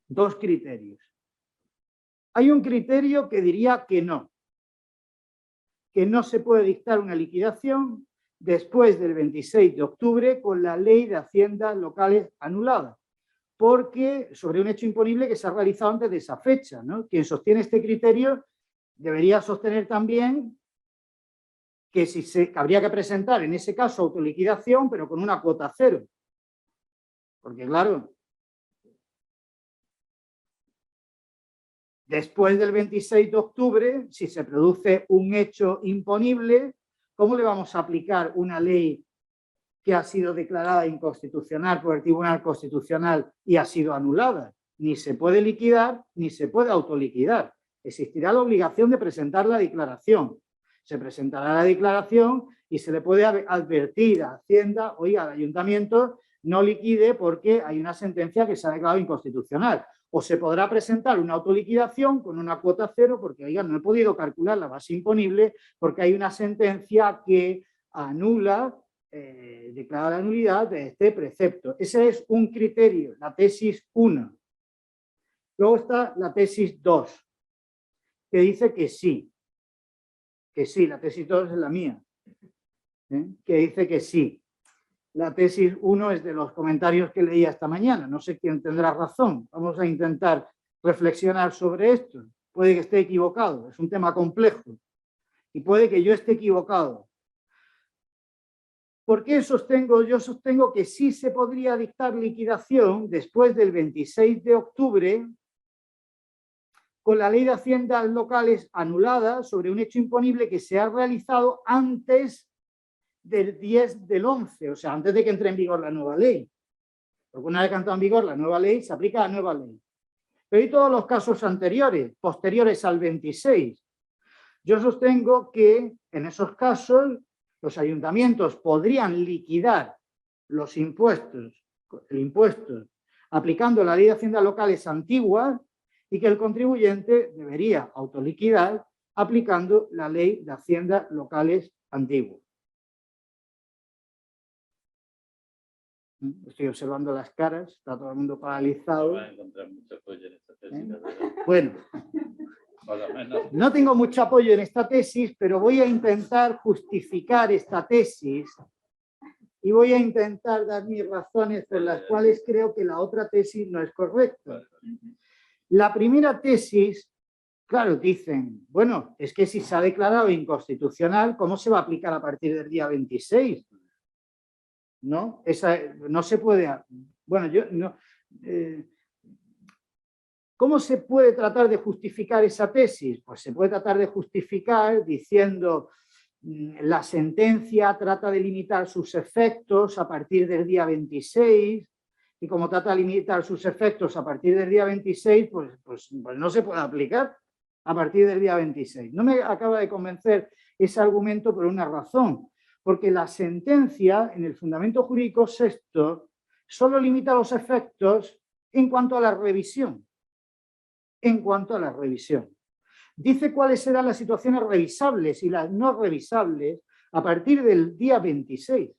Dos criterios. Hay un criterio que diría que no se puede dictar una liquidación después del 26 de octubre con la ley de haciendas locales anulada, porque sobre un hecho imponible que se ha realizado antes de esa fecha, ¿no? Quien sostiene este criterio debería sostener también que habría que presentar en ese caso autoliquidación, pero con una cuota cero. Porque claro, después del 26 de octubre, si se produce un hecho imponible, ¿cómo le vamos a aplicar una ley que ha sido declarada inconstitucional por el Tribunal Constitucional y ha sido anulada? Ni se puede liquidar, ni se puede autoliquidar. Existirá la obligación de presentar la declaración. Se presentará la declaración y se le puede advertir a Hacienda, oiga, al ayuntamiento no liquide porque hay una sentencia que se ha declarado inconstitucional. o se podrá presentar una autoliquidación con una cuota cero porque, oigan, no he podido calcular la base imponible porque hay una sentencia que anula, declara la nulidad de este precepto. Ese es un criterio, la tesis 1. Luego está la tesis 2, que dice que sí, la tesis 2 es la mía, que dice que sí. La tesis 1 es de los comentarios que leía esta mañana, no sé quién tendrá razón, vamos a intentar reflexionar sobre esto. Puede que esté equivocado, es un tema complejo, y puede que yo esté equivocado. ¿Por qué sostengo? Yo sostengo que sí se podría dictar liquidación después del 26 de octubre con la ley de haciendas locales anulada sobre un hecho imponible que se ha realizado antes del 10 del 11, o sea, antes de que entre en vigor la nueva ley. Porque una vez que entra en vigor la nueva ley, se aplica la nueva ley. Pero y todos los casos anteriores, posteriores al 26. Yo sostengo que en esos casos los ayuntamientos podrían liquidar los impuestos, el impuesto, aplicando la ley de haciendas locales antigua y que el contribuyente debería autoliquidar aplicando la ley de haciendas locales antigua. Estoy observando las caras, está todo el mundo paralizado. Va a encontrar mucho apoyo en esta tesis, Bueno, no tengo mucho apoyo en esta tesis, pero voy a intentar justificar esta tesis y voy a intentar dar mis razones por las cuales creo que la otra tesis no es correcta. La primera tesis, claro, dicen, bueno, es que si se ha declarado inconstitucional, ¿cómo se va a aplicar a partir del día 26? ¿No? No se puede... Bueno, yo no... ¿Cómo se puede tratar de justificar esa tesis? Pues se puede tratar de justificar diciendo la sentencia trata de limitar sus efectos a partir del día 26 y como trata de limitar sus efectos a partir del día 26, pues no se puede aplicar a partir del día 26. No me acaba de convencer ese argumento por una razón, porque la sentencia en el fundamento jurídico sexto solo limita los efectos en cuanto a la revisión. En cuanto a la revisión. Dice cuáles serán las situaciones revisables y las no revisables a partir del día 26.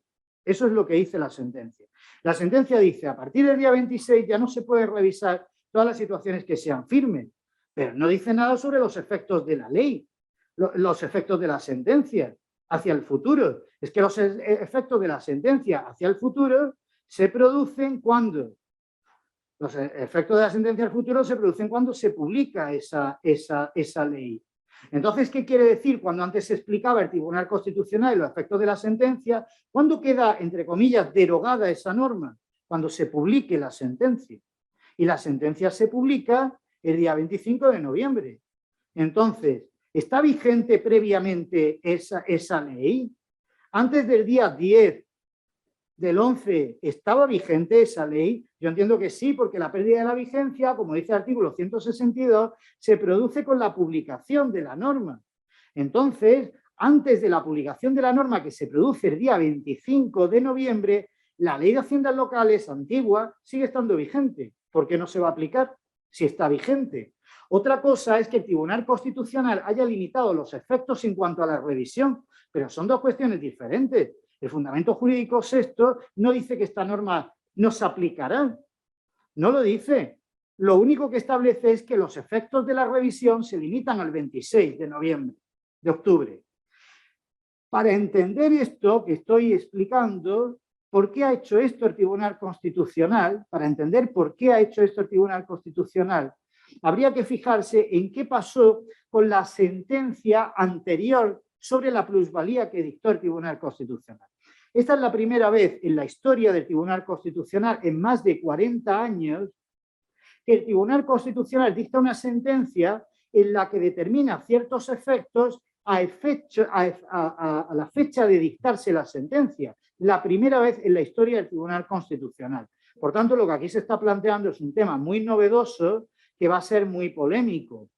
Eso es lo que dice la sentencia. La sentencia dice, a partir del día 26 ya no se pueden revisar todas las situaciones que sean firmes, pero no dice nada sobre los efectos de la ley, los efectos de la sentencia hacia el futuro. Es que los efectos de la sentencia hacia el futuro se producen cuando... Los efectos de la sentencia al futuro se producen cuando se publica esa ley. Entonces, ¿qué quiere decir? Cuando antes se explicaba el Tribunal Constitucional y los efectos de la sentencia, ¿cuándo queda, entre comillas, derogada esa norma? Cuando se publique la sentencia. Y la sentencia se publica el día 25 de noviembre. Entonces, ¿está vigente previamente esa ley? Antes del día 10 del 11, ¿estaba vigente esa ley? Yo entiendo que sí, porque la pérdida de la vigencia, como dice el artículo 162, se produce con la publicación de la norma. Entonces, antes de la publicación de la norma, que se produce el día 25 de noviembre, la ley de haciendas locales antigua sigue estando vigente. ¿Por qué no se va a aplicar si está vigente? Otra cosa es que el Tribunal Constitucional haya limitado los efectos en cuanto a la revisión, pero son dos cuestiones diferentes. El fundamento jurídico sexto no dice que esta norma no se aplicará. No lo dice. Lo único que establece es que los efectos de la revisión se limitan al 26 de octubre. Para entender esto que estoy explicando, ¿por qué ha hecho esto el Tribunal Constitucional? Para entender por qué ha hecho esto el Tribunal Constitucional, habría que fijarse en qué pasó con la sentencia anterior sobre la plusvalía que dictó el Tribunal Constitucional. Esta es la primera vez en la historia del Tribunal Constitucional, en más de 40 años, que el Tribunal Constitucional dicta una sentencia en la que determina ciertos efectos a la fecha de dictarse la sentencia. La primera vez en la historia del Tribunal Constitucional. Por tanto, lo que aquí se está planteando es un tema muy novedoso que va a ser muy polémico.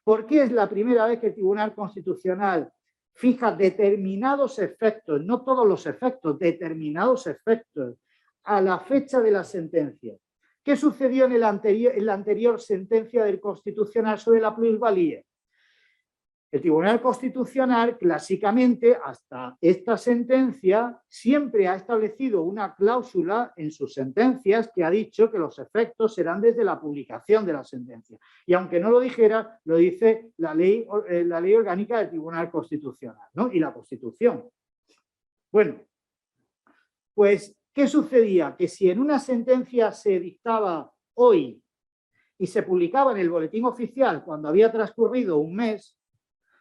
¿Por qué es la primera vez que el Tribunal Constitucional fija determinados efectos, no todos los efectos, determinados efectos a la fecha de la sentencia? ¿Qué sucedió en la anterior sentencia del Constitucional sobre la plusvalía? El Tribunal Constitucional, clásicamente, hasta esta sentencia, siempre ha establecido una cláusula en sus sentencias que ha dicho que los efectos serán desde la publicación de la sentencia. Y aunque no lo dijera, lo dice la ley orgánica del Tribunal Constitucional, ¿no? Y la Constitución. Bueno, pues, ¿qué sucedía? Que si en una sentencia se dictaba hoy y se publicaba en el boletín oficial cuando había transcurrido un mes,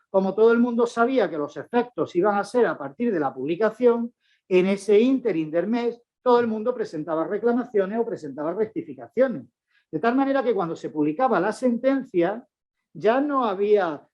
como todo el mundo sabía que los efectos iban a ser a partir de la publicación, en ese ínterin del mes todo el mundo presentaba reclamaciones o presentaba rectificaciones. De tal manera que cuando se publicaba la sentencia ya no había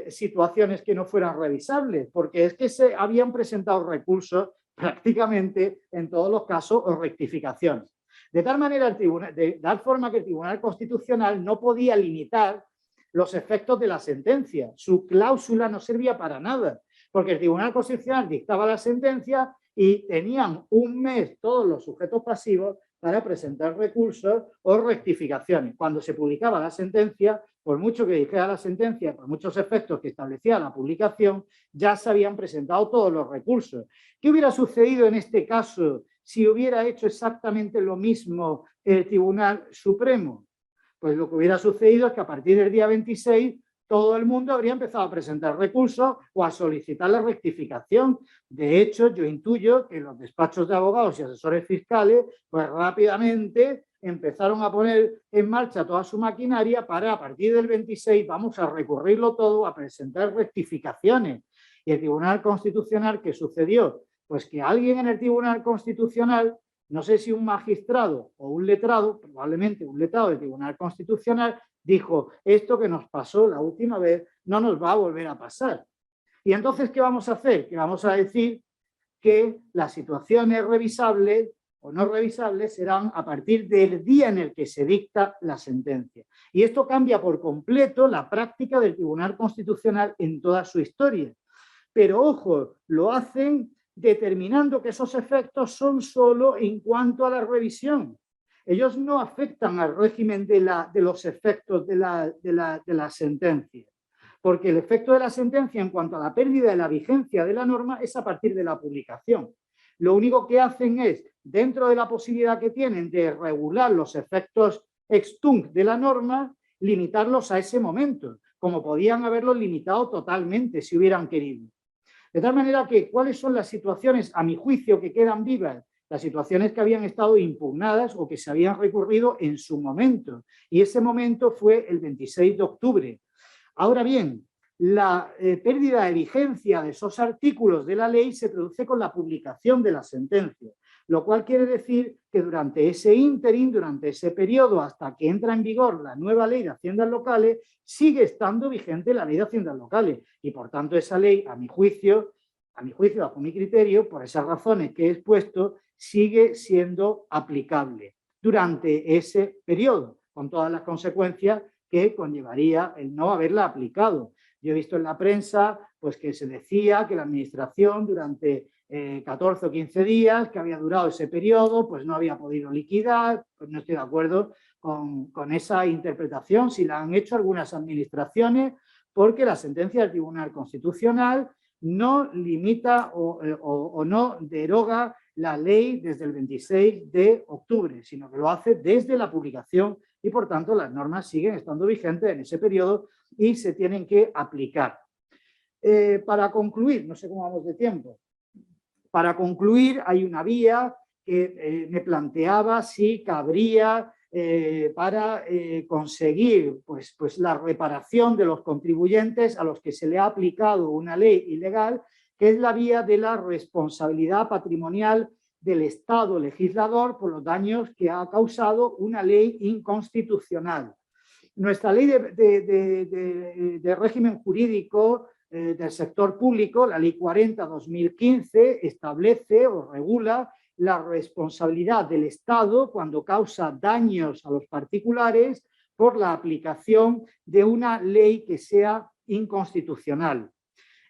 situaciones que no fueran revisables, porque es que se habían presentado recursos prácticamente en todos los casos o rectificaciones. De tal manera, de tal forma que el Tribunal Constitucional no podía limitar los efectos de la sentencia. Su cláusula no servía para nada, porque el Tribunal Constitucional dictaba la sentencia y tenían un mes todos los sujetos pasivos para presentar recursos o rectificaciones. Cuando se publicaba la sentencia, por mucho que dijera la sentencia, por muchos efectos que establecía la publicación, ya se habían presentado todos los recursos. ¿Qué hubiera sucedido en este caso si hubiera hecho exactamente lo mismo el Tribunal Supremo? Pues lo que hubiera sucedido es que a partir del día 26 todo el mundo habría empezado a presentar recursos o a solicitar la rectificación. De hecho, yo intuyo que los despachos de abogados y asesores fiscales pues rápidamente empezaron a poner en marcha toda su maquinaria para a partir del 26 vamos a recurrirlo todo, a presentar rectificaciones. Y el Tribunal Constitucional, ¿qué sucedió? Pues que alguien en el Tribunal Constitucional, no sé si un magistrado o un letrado, probablemente un letrado del Tribunal Constitucional, dijo, esto que nos pasó la última vez no nos va a volver a pasar. Y entonces, ¿qué vamos a hacer? Que vamos a decir que las situaciones revisables o no revisables serán a partir del día en el que se dicta la sentencia. Y esto cambia por completo la práctica del Tribunal Constitucional en toda su historia. Pero, ojo, lo hacen determinando que esos efectos son solo en cuanto a la revisión. Ellos no afectan al régimen de los efectos de la sentencia, porque el efecto de la sentencia en cuanto a la pérdida de la vigencia de la norma es a partir de la publicación. Lo único que hacen es, dentro de la posibilidad que tienen de regular los efectos ex tunc de la norma, limitarlos a ese momento, como podían haberlos limitado totalmente si hubieran querido. De tal manera que, ¿cuáles son las situaciones, a mi juicio, que quedan vivas? Las situaciones que habían estado impugnadas o que se habían recurrido en su momento. Y ese momento fue el 26 de octubre. Ahora bien, la pérdida de vigencia de esos artículos de la ley se produce con la publicación de la sentencia, lo cual quiere decir que durante ese ínterin, durante ese periodo, hasta que entra en vigor la nueva ley de haciendas locales, sigue estando vigente la ley de haciendas locales. Y por tanto esa ley, a mi juicio, bajo mi criterio, por esas razones que he expuesto, sigue siendo aplicable durante ese periodo, con todas las consecuencias que conllevaría el no haberla aplicado. Yo he visto en la prensa pues, que se decía que la administración durante 14 o 15 días que había durado ese periodo, pues no había podido liquidar. Pues no estoy de acuerdo con esa interpretación, si la han hecho algunas administraciones, porque la sentencia del Tribunal Constitucional no limita o no deroga la ley desde el 26 de octubre, sino que lo hace desde la publicación y, por tanto, las normas siguen estando vigentes en ese periodo y se tienen que aplicar. Para concluir, no sé cómo vamos de tiempo, para concluir hay una vía que me planteaba si cabría para conseguir pues la reparación de los contribuyentes a los que se le ha aplicado una ley ilegal, que es la vía de la responsabilidad patrimonial del Estado legislador por los daños que ha causado una ley inconstitucional. Nuestra ley de régimen jurídico del sector público, la Ley 40/2015, establece o regula la responsabilidad del Estado cuando causa daños a los particulares por la aplicación de una ley que sea inconstitucional.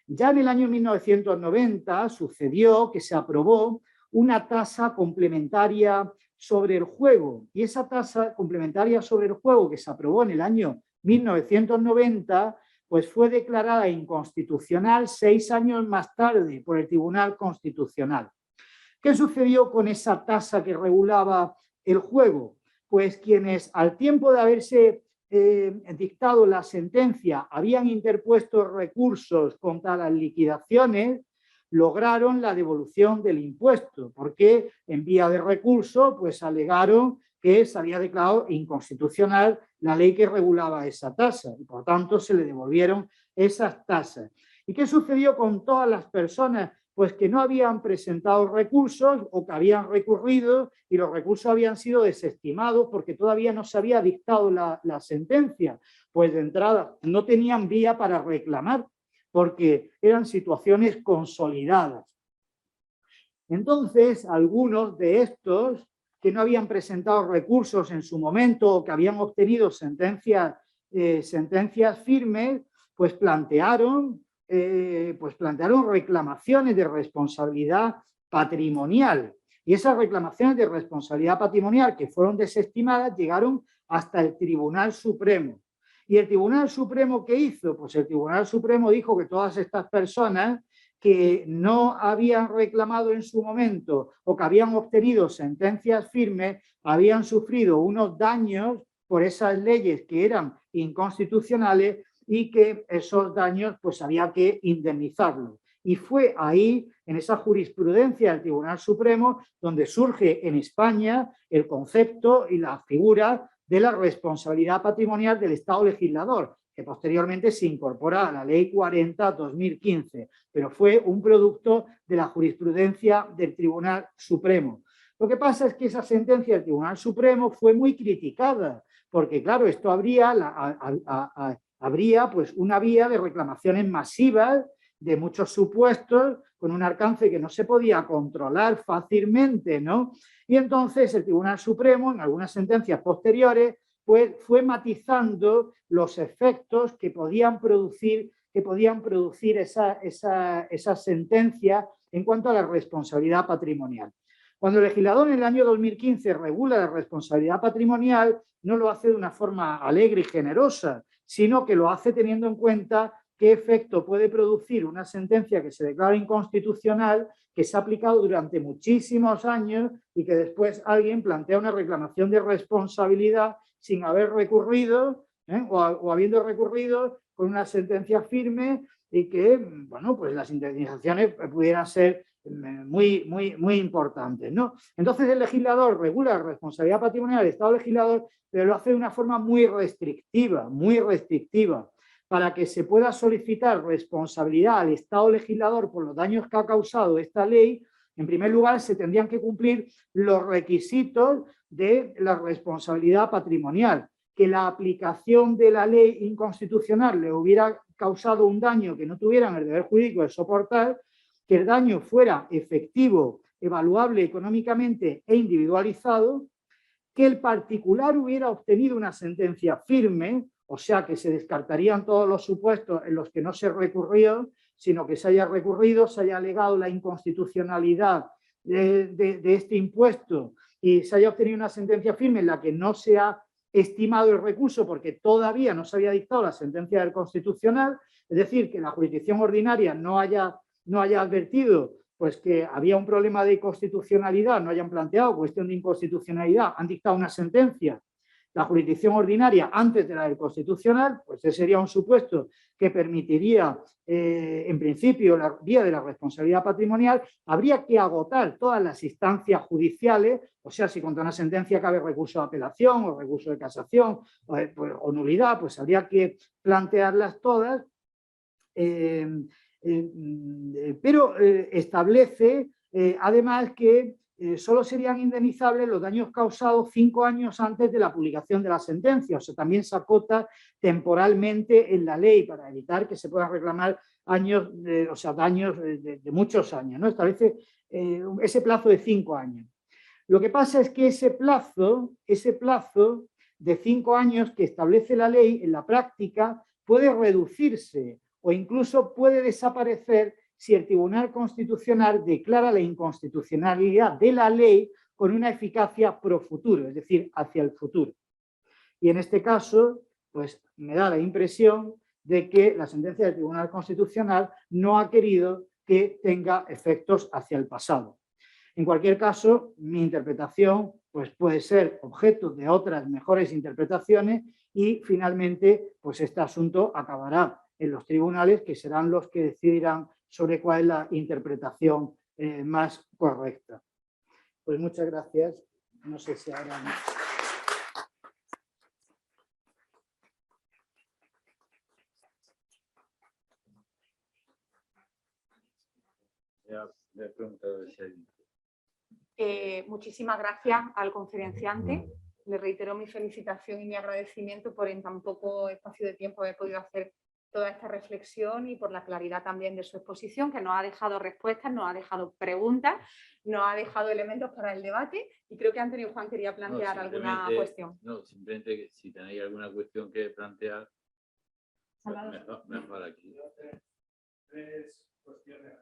Ya en el año 1990 sucedió que se aprobó una tasa complementaria sobre el juego, y esa tasa complementaria sobre el juego que se aprobó en el año 1990, pues fue declarada inconstitucional 6 años más tarde por el Tribunal Constitucional. ¿Qué sucedió con esa tasa que regulaba el juego? Pues quienes al tiempo de haberse dictado la sentencia habían interpuesto recursos contra las liquidaciones, lograron la devolución del impuesto, porque en vía de recurso pues alegaron que se había declarado inconstitucional la ley que regulaba esa tasa y por tanto se le devolvieron esas tasas. ¿Y qué sucedió con todas las personas pues que no habían presentado recursos o que habían recurrido y los recursos habían sido desestimados porque todavía no se había dictado la sentencia? Pues de entrada no tenían vía para reclamar porque eran situaciones consolidadas. Entonces, algunos de estos que no habían presentado recursos en su momento o que habían obtenido sentencias firmes, pues plantearon reclamaciones de responsabilidad patrimonial. Y esas reclamaciones de responsabilidad patrimonial que fueron desestimadas llegaron hasta el Tribunal Supremo. ¿Y el Tribunal Supremo qué hizo? Pues el Tribunal Supremo dijo que todas estas personas que no habían reclamado en su momento o que habían obtenido sentencias firmes habían sufrido unos daños por esas leyes que eran inconstitucionales y que esos daños pues había que indemnizarlos. Y fue ahí, en esa jurisprudencia del Tribunal Supremo, donde surge en España el concepto y la figura de la responsabilidad patrimonial del Estado legislador, que posteriormente se incorpora a la Ley 40/2015, pero fue un producto de la jurisprudencia del Tribunal Supremo. Lo que pasa es que esa sentencia del Tribunal Supremo fue muy criticada, porque claro, esto habría pues una vía de reclamaciones masivas de muchos supuestos con un alcance que no se podía controlar fácilmente, ¿no? Y entonces el Tribunal Supremo, en algunas sentencias posteriores, pues fue matizando los efectos que podían producir esa sentencia en cuanto a la responsabilidad patrimonial. Cuando el legislador en el año 2015 regula la responsabilidad patrimonial, no lo hace de una forma alegre y generosa, sino que lo hace teniendo en cuenta qué efecto puede producir una sentencia que se declara inconstitucional, que se ha aplicado durante muchísimos años y que después alguien plantea una reclamación de responsabilidad sin haber recurrido o habiendo recurrido con una sentencia firme y que, bueno, pues las indemnizaciones pudieran ser muy importantes, ¿no? Entonces el legislador regula la responsabilidad patrimonial del Estado legislador, pero lo hace de una forma muy restrictiva, para que se pueda solicitar responsabilidad al Estado legislador por los daños que ha causado esta ley. En primer lugar, se tendrían que cumplir los requisitos de la responsabilidad patrimonial, que la aplicación de la ley inconstitucional le hubiera causado un daño que no tuvieran el deber jurídico de soportar, que el daño fuera efectivo, evaluable económicamente e individualizado, que el particular hubiera obtenido una sentencia firme, o sea que se descartarían todos los supuestos en los que no se recurrió, sino que se haya recurrido, se haya alegado la inconstitucionalidad de este impuesto y se haya obtenido una sentencia firme en la que no se ha estimado el recurso porque todavía no se había dictado la sentencia del Constitucional, es decir, que la jurisdicción ordinaria no haya advertido pues que había un problema de constitucionalidad, no hayan planteado cuestión de inconstitucionalidad, han dictado una sentencia, la jurisdicción ordinaria antes de la del Constitucional, pues ese sería un supuesto que permitiría, en principio, la vía de la responsabilidad patrimonial. Habría que agotar todas las instancias judiciales, o sea, si contra una sentencia cabe recurso de apelación o recurso de casación o nulidad, pues habría que plantearlas todas, pero establece además que solo serían indemnizables los daños causados 5 años antes de la publicación de la sentencia. O sea, también se acota temporalmente en la ley para evitar que se puedan reclamar daños de muchos años, ¿no? Establece ese plazo de 5 años. Lo que pasa es que ese plazo de 5 años que establece la ley, en la práctica puede reducirse o incluso puede desaparecer si el Tribunal Constitucional declara la inconstitucionalidad de la ley con una eficacia pro futuro, es decir, hacia el futuro. Y en este caso, pues me da la impresión de que la sentencia del Tribunal Constitucional no ha querido que tenga efectos hacia el pasado. En cualquier caso, mi interpretación pues, puede ser objeto de otras mejores interpretaciones y finalmente pues, este asunto acabará en los tribunales, que serán los que decidirán sobre cuál es la interpretación más correcta. Pues muchas gracias. No sé si ahora... Le he preguntado si hay... Muchísimas gracias al conferenciante. Le reitero mi felicitación y mi agradecimiento por en tan poco espacio de tiempo haber podido hacer toda esta reflexión y por la claridad también de su exposición, que nos ha dejado respuestas, nos ha dejado preguntas, nos ha dejado elementos para el debate y creo que Antonio Juan quería plantear alguna cuestión. No, simplemente que si tenéis alguna cuestión que plantear, pues mejor aquí. Tres cuestiones.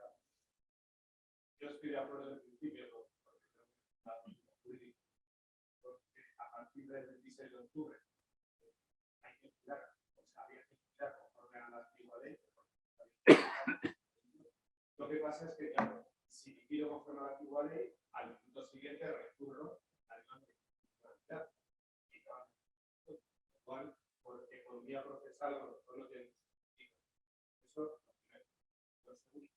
Yo estoy de acuerdo en principio porque a partir del 26 de octubre hay que cuidar, había que cuidar conforme a la antigua ley. Lo que pasa es que, claro, si liquido conforme a la antigua ley, al punto siguiente recurro a la antigüedad. Lo cual, por economía procesal, a lo mejor no tiene sentido. Eso, lo segundo.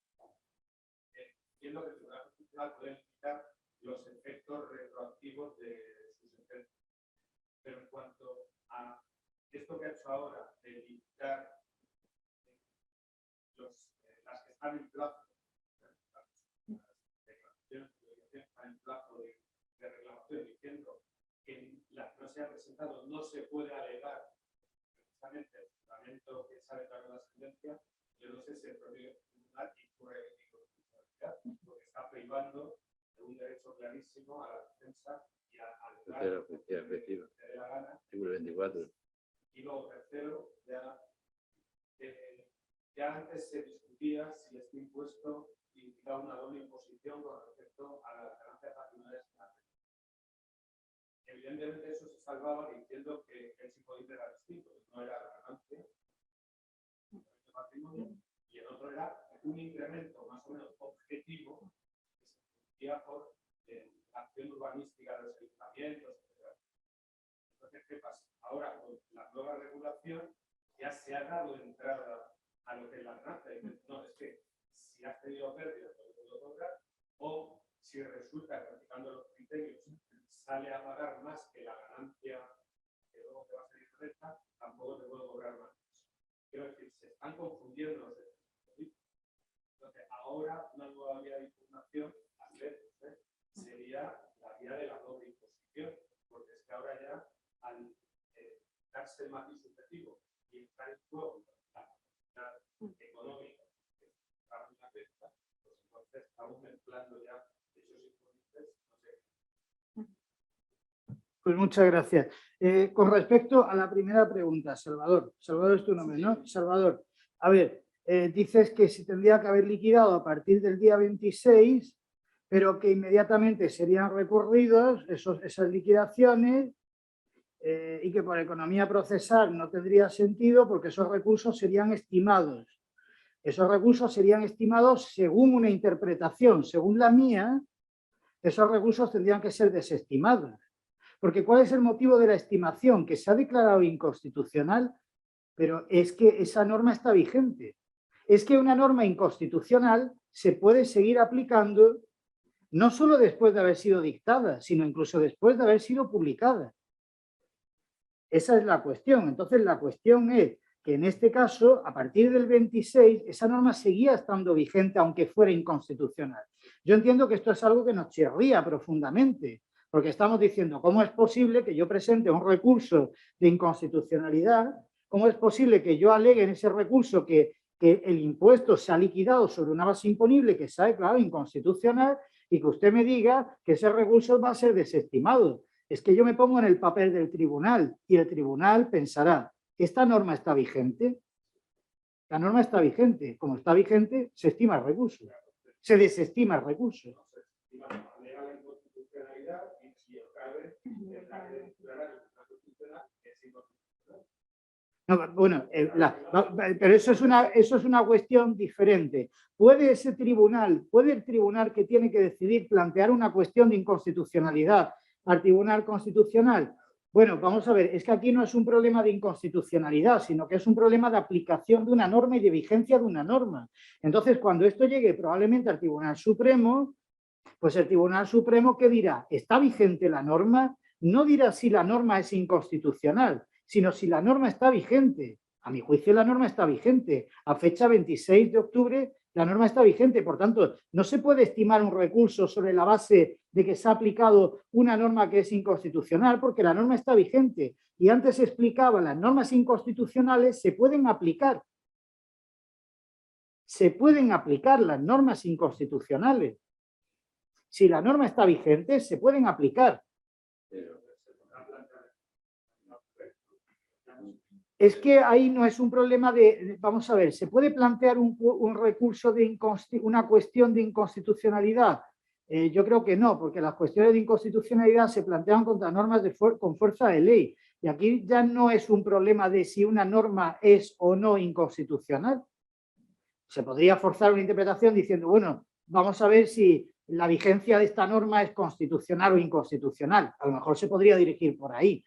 Entiendo que el Tribunal Constitucional puede limitar los efectos retroactivos de sus sentencias. Pero en cuanto a esto que ha hecho ahora, de limitar las que están en plazo, las declaraciones que están en plazo de reclamación, diciendo que las que no se han presentado no se puede alegar precisamente el fundamento que sale de la sentencia, yo no sé si el propio tribunal incurre en inconstitucionalidad, porque está privando de un derecho clarísimo a la defensa y a alegar lo que le dé la gana. Artículo 24. Y luego, tercero, ya antes se discutía si este impuesto implicaba una doble imposición con respecto a las ganancias patrimoniales. Evidentemente eso se salvaba diciendo que el tipo de era distinto, no era la ganancia de patrimonio y el otro era un incremento más o menos objetivo que se producía por la acción urbanística de los ayuntamientos, etc. Entonces, ¿qué pasa? Ahora, con la nueva regulación ya se ha dado entrada a lo que es la ganancia. No, es que si has tenido pérdidas, no te puedo cobrar, o si resulta que aplicando los criterios sale a pagar más que la ganancia que luego te va a salir recta, tampoco te puedo cobrar más. Quiero decir, se están confundiendo los derechos. Entonces, ahora una nueva vía de impugnación, a veces, sería la vía de la doble imposición, porque es que ahora ya, al darse el matiz subjetivo y entrar en juego la capacidad económica que está en la venta, pues entonces estamos mezclando ya hechos imponibles, no sé. Pues muchas gracias. Con respecto a la primera pregunta, Salvador. Salvador es tu nombre, ¿no? Salvador, a ver, dices que se tendría que haber liquidado a partir del día 26, pero que inmediatamente serían recurridos esas liquidaciones y que por economía procesal no tendría sentido porque esos recursos serían estimados. Esos recursos serían estimados según una interpretación. Según la mía, esos recursos tendrían que ser desestimados. Porque ¿cuál es el motivo de la estimación? Que se ha declarado inconstitucional, pero es que esa norma está vigente. Es que una norma inconstitucional se puede seguir aplicando no solo después de haber sido dictada, sino incluso después de haber sido publicada. Esa es la cuestión. Entonces, la cuestión es que en este caso, a partir del 26, esa norma seguía estando vigente, aunque fuera inconstitucional. Yo entiendo que esto es algo que nos chirría profundamente, porque estamos diciendo, ¿cómo es posible que yo presente un recurso de inconstitucionalidad? ¿Cómo es posible que yo alegue en ese recurso que el impuesto se ha liquidado sobre una base imponible que se ha declarado inconstitucional y que usted me diga que ese recurso va a ser desestimado? Es que yo me pongo en el papel del tribunal y el tribunal pensará, ¿esta norma está vigente? La norma está vigente. Como está vigente, se estima el recurso. Se desestima el recurso. Alega la inconstitucionalidad No, bueno, pero eso es una cuestión diferente. ¿Puede el tribunal que tiene que decidir plantear una cuestión de inconstitucionalidad al Tribunal Constitucional? Bueno, vamos a ver, es que aquí no es un problema de inconstitucionalidad, sino que es un problema de aplicación de una norma y de vigencia de una norma. Entonces, cuando esto llegue probablemente al Tribunal Supremo, pues el Tribunal Supremo, ¿qué dirá? ¿Está vigente la norma? No dirá si la norma es inconstitucional, sino si la norma está vigente. A mi juicio la norma está vigente. A fecha 26 de octubre la norma está vigente. Por tanto, no se puede estimar un recurso sobre la base de que se ha aplicado una norma que es inconstitucional, porque la norma está vigente. Y antes explicaba, las normas inconstitucionales se pueden aplicar. Se pueden aplicar las normas inconstitucionales. Si la norma está vigente, se pueden aplicar. Es que ahí no es un problema de... Vamos a ver, ¿se puede plantear un recurso de una cuestión de inconstitucionalidad? Yo creo que no, porque las cuestiones de inconstitucionalidad se plantean contra normas con fuerza de ley. Y aquí ya no es un problema de si una norma es o no inconstitucional. Se podría forzar una interpretación diciendo, bueno, vamos a ver si la vigencia de esta norma es constitucional o inconstitucional. A lo mejor se podría dirigir por ahí.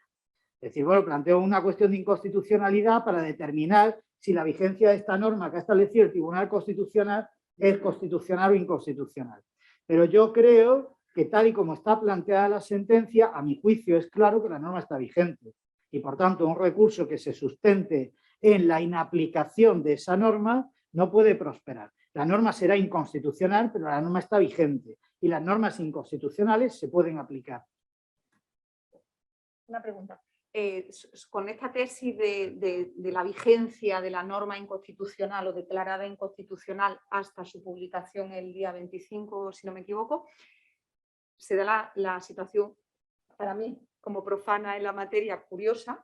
Es decir, bueno, planteo una cuestión de inconstitucionalidad para determinar si la vigencia de esta norma que ha establecido el Tribunal Constitucional es constitucional o inconstitucional. Pero yo creo que tal y como está planteada la sentencia, a mi juicio es claro que la norma está vigente. Y por tanto, un recurso que se sustente en la inaplicación de esa norma no puede prosperar. La norma será inconstitucional, pero la norma está vigente. Y las normas inconstitucionales se pueden aplicar. Una pregunta. Con esta tesis de la vigencia de la norma inconstitucional o declarada inconstitucional hasta su publicación el día 25, si no me equivoco, se da la situación, para mí, como profana en la materia, curiosa,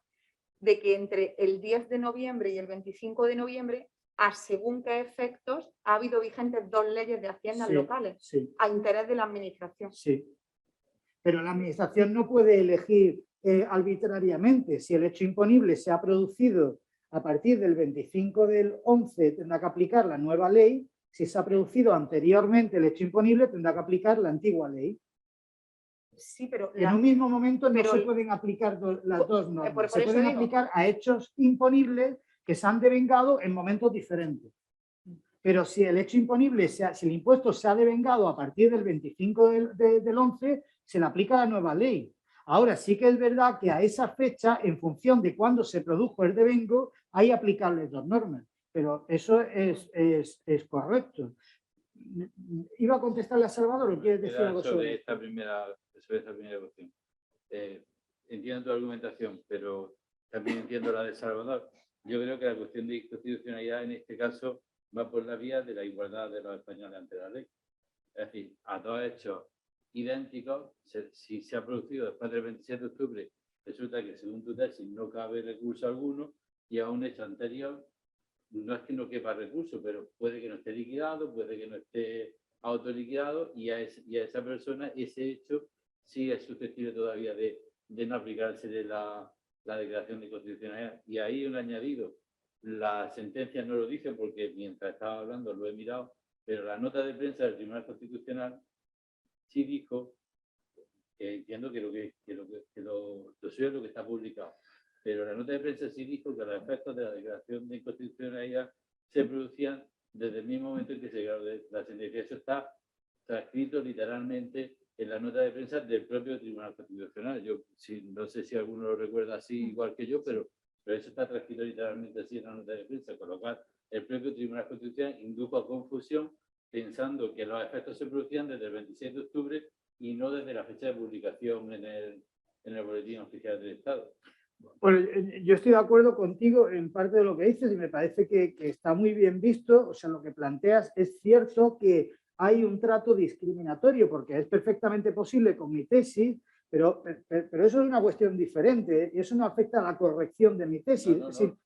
de que entre el 10 de noviembre y el 25 de noviembre, a según qué efectos, ha habido vigentes 2 leyes de haciendas locales, a interés de la administración. Sí, pero la administración no puede elegir arbitrariamente. Si el hecho imponible se ha producido a partir del 25 del 11, tendrá que aplicar la nueva ley. Si se ha producido anteriormente el hecho imponible, tendrá que aplicar la antigua ley. Sí, pero en un mismo momento no se pueden aplicar las dos normas. Se pueden aplicar a hechos imponibles que se han devengado en momentos diferentes. Pero si el hecho imponible, si el impuesto se ha devengado a partir del 25 del 11, se le aplica la nueva ley. Ahora sí que es verdad que a esa fecha, en función de cuándo se produjo el devengo, hay aplicables 2 normas. Pero eso es correcto. ¿Iba a contestarle a Salvador o quieres decir algo sobre esta primera cuestión? Entiendo tu argumentación, pero también entiendo la de Salvador. Yo creo que la cuestión de inconstitucionalidad en este caso va por la vía de la igualdad de los españoles ante la ley. Es decir, a 2 hechos idénticos, si se ha producido después del 27 de octubre, resulta que según tu tesis no cabe recurso alguno, y a un hecho anterior, no es que no quepa recurso, pero puede que no esté liquidado, puede que no esté autoliquidado, y a esa persona ese hecho sí es susceptible todavía de no aplicarse de la declaración de inconstitucionalidad. Y ahí un añadido, la sentencia no lo dice porque mientras estaba hablando lo he mirado, pero la nota de prensa del Tribunal Constitucional sí dijo, que entiendo que lo suyo es lo que está publicado, pero la nota de prensa sí dijo que los efectos de la declaración de inconstitucionalidad se producían desde el mismo momento en que se llegó la sentencia. Eso está transcrito literalmente en la nota de prensa del propio Tribunal Constitucional. Yo no sé si alguno lo recuerda así igual que yo, pero eso está transcrito literalmente así en la nota de prensa, con lo cual el propio Tribunal Constitucional indujo a confusión pensando que los efectos se producían desde el 26 de octubre y no desde la fecha de publicación en el Boletín Oficial del Estado. Bueno, yo estoy de acuerdo contigo en parte de lo que dices y me parece que está muy bien visto. O sea, lo que planteas es cierto que hay un trato discriminatorio, porque es perfectamente posible con mi tesis, pero eso es una cuestión diferente y eso no afecta a la corrección de mi tesis.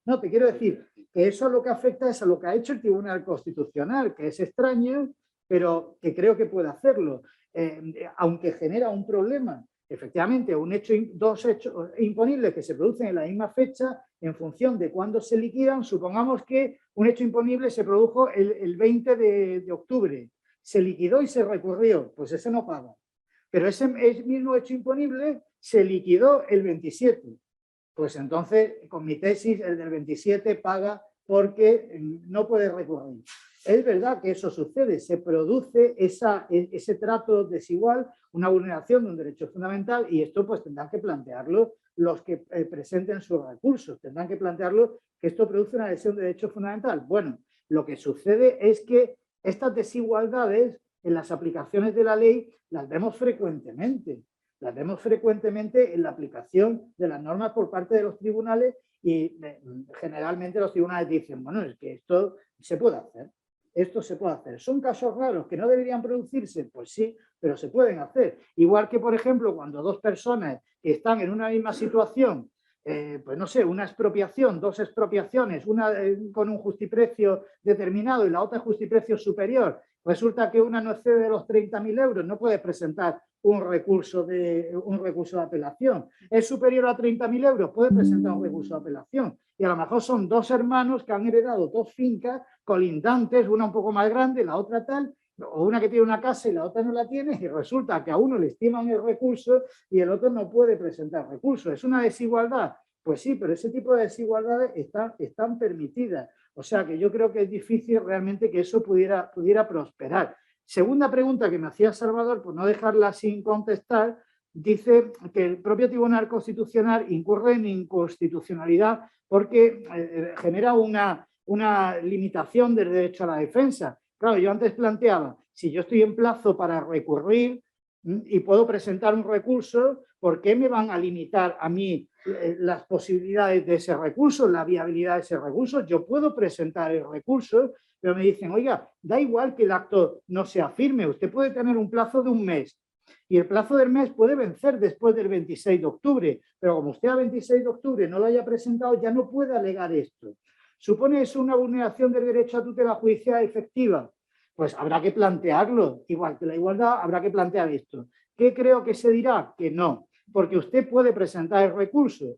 No, te quiero decir que eso lo que afecta es a lo que ha hecho el Tribunal Constitucional, que es extraño, pero que creo que puede hacerlo, aunque genera un problema. Efectivamente, dos hechos imponibles que se producen en la misma fecha, en función de cuándo se liquidan, supongamos que un hecho imponible se produjo el 20 de octubre, se liquidó y se recurrió, pues ese no paga. Pero ese mismo hecho imponible se liquidó el 27. Pues entonces, con mi tesis, el del 27 paga porque no puede recurrir. Es verdad que eso sucede, se produce ese trato desigual, una vulneración de un derecho fundamental, y esto pues tendrán que plantearlo los que presenten sus recursos, tendrán que plantearlo que esto produce una lesión de derecho fundamental. Bueno, lo que sucede es que estas desigualdades en las aplicaciones de la ley las vemos frecuentemente. Las vemos frecuentemente en la aplicación de las normas por parte de los tribunales y generalmente los tribunales dicen, bueno, es que esto se puede hacer. Esto se puede hacer. ¿Son casos raros que no deberían producirse? Pues sí, pero se pueden hacer. Igual que, por ejemplo, cuando dos personas que están en una misma situación, pues no sé, una expropiación, dos expropiaciones, una con un justiprecio determinado y la otra justiprecio superior, resulta que una no excede los 30.000 euros, no puede presentar un recurso de apelación. ¿Es superior a 30.000 euros? Puede presentar un recurso de apelación. Y a lo mejor son dos hermanos que han heredado dos fincas colindantes, una un poco más grande, la otra tal, o una que tiene una casa y la otra no la tiene, y resulta que a uno le estiman el recurso y el otro no puede presentar recurso. ¿Es una desigualdad? Pues sí, pero ese tipo de desigualdades están permitidas. O sea que yo creo que es difícil realmente que eso pudiera prosperar. Segunda pregunta que me hacía Salvador, por no dejarla sin contestar, dice que el propio Tribunal Constitucional incurre en inconstitucionalidad porque genera una limitación del derecho a la defensa. Claro, yo antes planteaba, si yo estoy en plazo para recurrir y puedo presentar un recurso, ¿por qué me van a limitar a mí las posibilidades de ese recurso, la viabilidad de ese recurso? Yo puedo presentar el recurso, pero me dicen, oiga, da igual que el acto no sea firme, usted puede tener un plazo de un mes y el plazo del mes puede vencer después del 26 de octubre, pero como usted a 26 de octubre no lo haya presentado, ya no puede alegar esto. ¿Supone eso una vulneración del derecho a tutela judicial efectiva? Pues habrá que plantearlo, igual que la igualdad, habrá que plantear esto. ¿Qué creo que se dirá? Que no, porque usted puede presentar el recurso,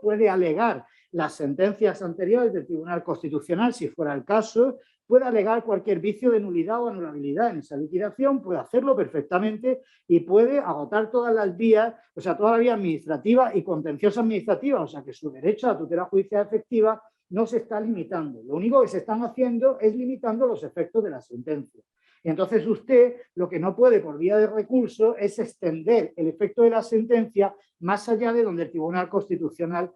puede alegar las sentencias anteriores del Tribunal Constitucional, si fuera el caso, puede alegar cualquier vicio de nulidad o anulabilidad en esa liquidación, puede hacerlo perfectamente y puede agotar todas las vías, o sea, toda la vía administrativa y contenciosa administrativa, o sea, que su derecho a la tutela judicial efectiva no se está limitando. Lo único que se están haciendo es limitando los efectos de la sentencia. Y entonces usted lo que no puede por vía de recurso es extender el efecto de la sentencia más allá de donde el Tribunal Constitucional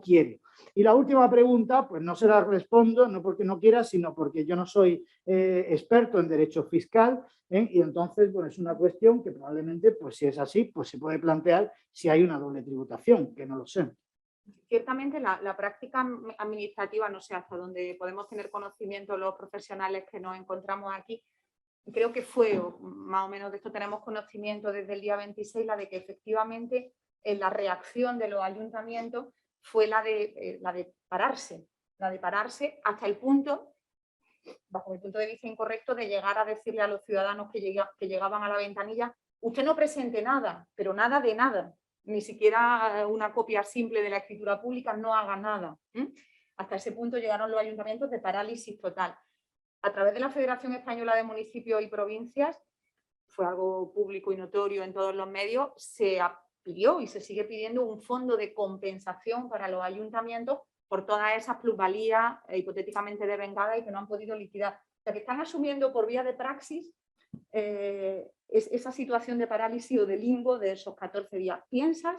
quiere. Y la última pregunta, pues no se la respondo, no porque no quiera, sino porque yo no soy experto en derecho fiscal, y entonces, bueno, es una cuestión que probablemente, pues si es así, pues se puede plantear si hay una doble tributación, que no lo sé. Ciertamente la práctica administrativa, no sé hasta dónde podemos tener conocimiento los profesionales que nos encontramos aquí, creo que fue, o más o menos de esto tenemos conocimiento desde el día 26, la de que efectivamente la reacción de los ayuntamientos fue la de pararse hasta el punto, bajo mi punto de vista incorrecto, de llegar a decirle a los ciudadanos que llegaban a la ventanilla, usted no presente nada, pero nada de nada. Ni siquiera una copia simple de la escritura pública, no haga nada. Hasta ese punto llegaron los ayuntamientos de parálisis total. A través de la Federación Española de Municipios y Provincias, fue algo público y notorio en todos los medios, se pidió y se sigue pidiendo un fondo de compensación para los ayuntamientos por todas esas plusvalías hipotéticamente devengadas y que no han podido liquidar. O sea, que están asumiendo por vía de praxis esa situación de parálisis o de limbo de esos 14 días. ¿Piensas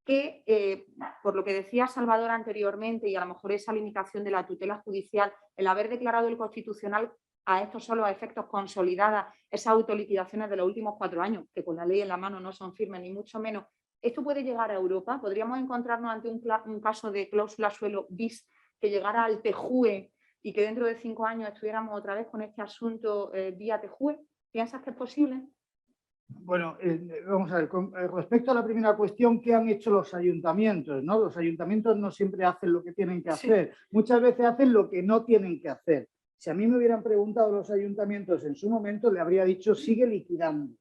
que, por lo que decía Salvador anteriormente, y a lo mejor esa limitación de la tutela judicial, el haber declarado el Constitucional a estos solo efectos consolidadas esas autoliquidaciones de los últimos 4 años, que con la ley en la mano no son firmes ni mucho menos, esto puede llegar a Europa? ¿Podríamos encontrarnos ante un caso de cláusula suelo bis que llegara al TJUE y que dentro de 5 años estuviéramos otra vez con este asunto vía TJUE? ¿Piensas que es posible? Bueno, vamos a ver, respecto a la primera cuestión, ¿qué han hecho los ayuntamientos? ¿No? Los ayuntamientos no siempre hacen lo que tienen que hacer, muchas veces hacen lo que no tienen que hacer. Si a mí me hubieran preguntado los ayuntamientos en su momento, le habría dicho, sigue liquidando.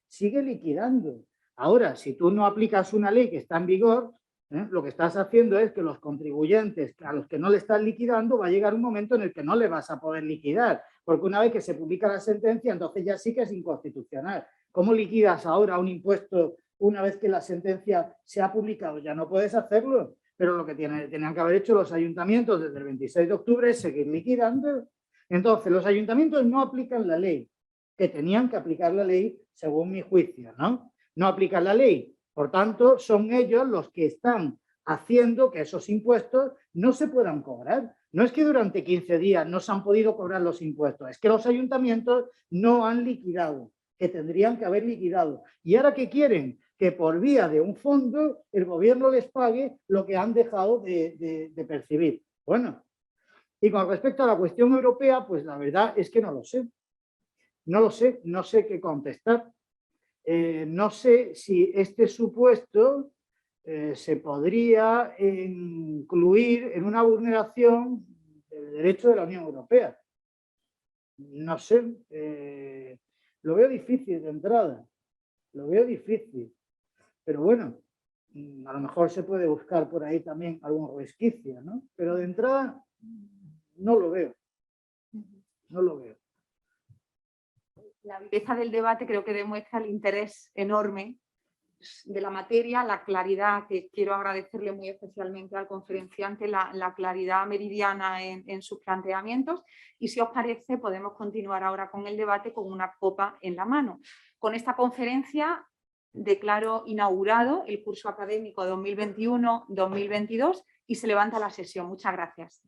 sigue liquidando. Ahora, si tú no aplicas una ley que está en vigor, lo que estás haciendo es que los contribuyentes a los que no le estás liquidando va a llegar un momento en el que no le vas a poder liquidar, porque una vez que se publica la sentencia, entonces ya sí que es inconstitucional. ¿Cómo liquidas ahora un impuesto una vez que la sentencia se ha publicado? Ya no puedes hacerlo, pero lo que tenían que haber hecho los ayuntamientos desde el 26 de octubre es seguir liquidando. Entonces, los ayuntamientos no aplican la ley, que tenían que aplicar la ley según mi juicio, ¿no? No aplican la ley. Por tanto, son ellos los que están haciendo que esos impuestos no se puedan cobrar. No es que durante 15 días no se han podido cobrar los impuestos, es que los ayuntamientos no han liquidado, que tendrían que haber liquidado. ¿Y ahora qué quieren? Que por vía de un fondo el gobierno les pague lo que han dejado de percibir. Bueno, y con respecto a la cuestión europea, pues la verdad es que no lo sé. No sé qué contestar. No sé si este supuesto se podría incluir en una vulneración del derecho de la Unión Europea. No sé, lo veo difícil de entrada, lo veo difícil, pero bueno, a lo mejor se puede buscar por ahí también algún resquicio, ¿no? Pero de entrada no lo veo, no lo veo. La viveza del debate creo que demuestra el interés enorme de la materia, la claridad, que quiero agradecerle muy especialmente al conferenciante, la claridad meridiana en sus planteamientos, y si os parece podemos continuar ahora con el debate con una copa en la mano. Con esta conferencia declaro inaugurado el curso académico 2021-2022 y se levanta la sesión. Muchas gracias.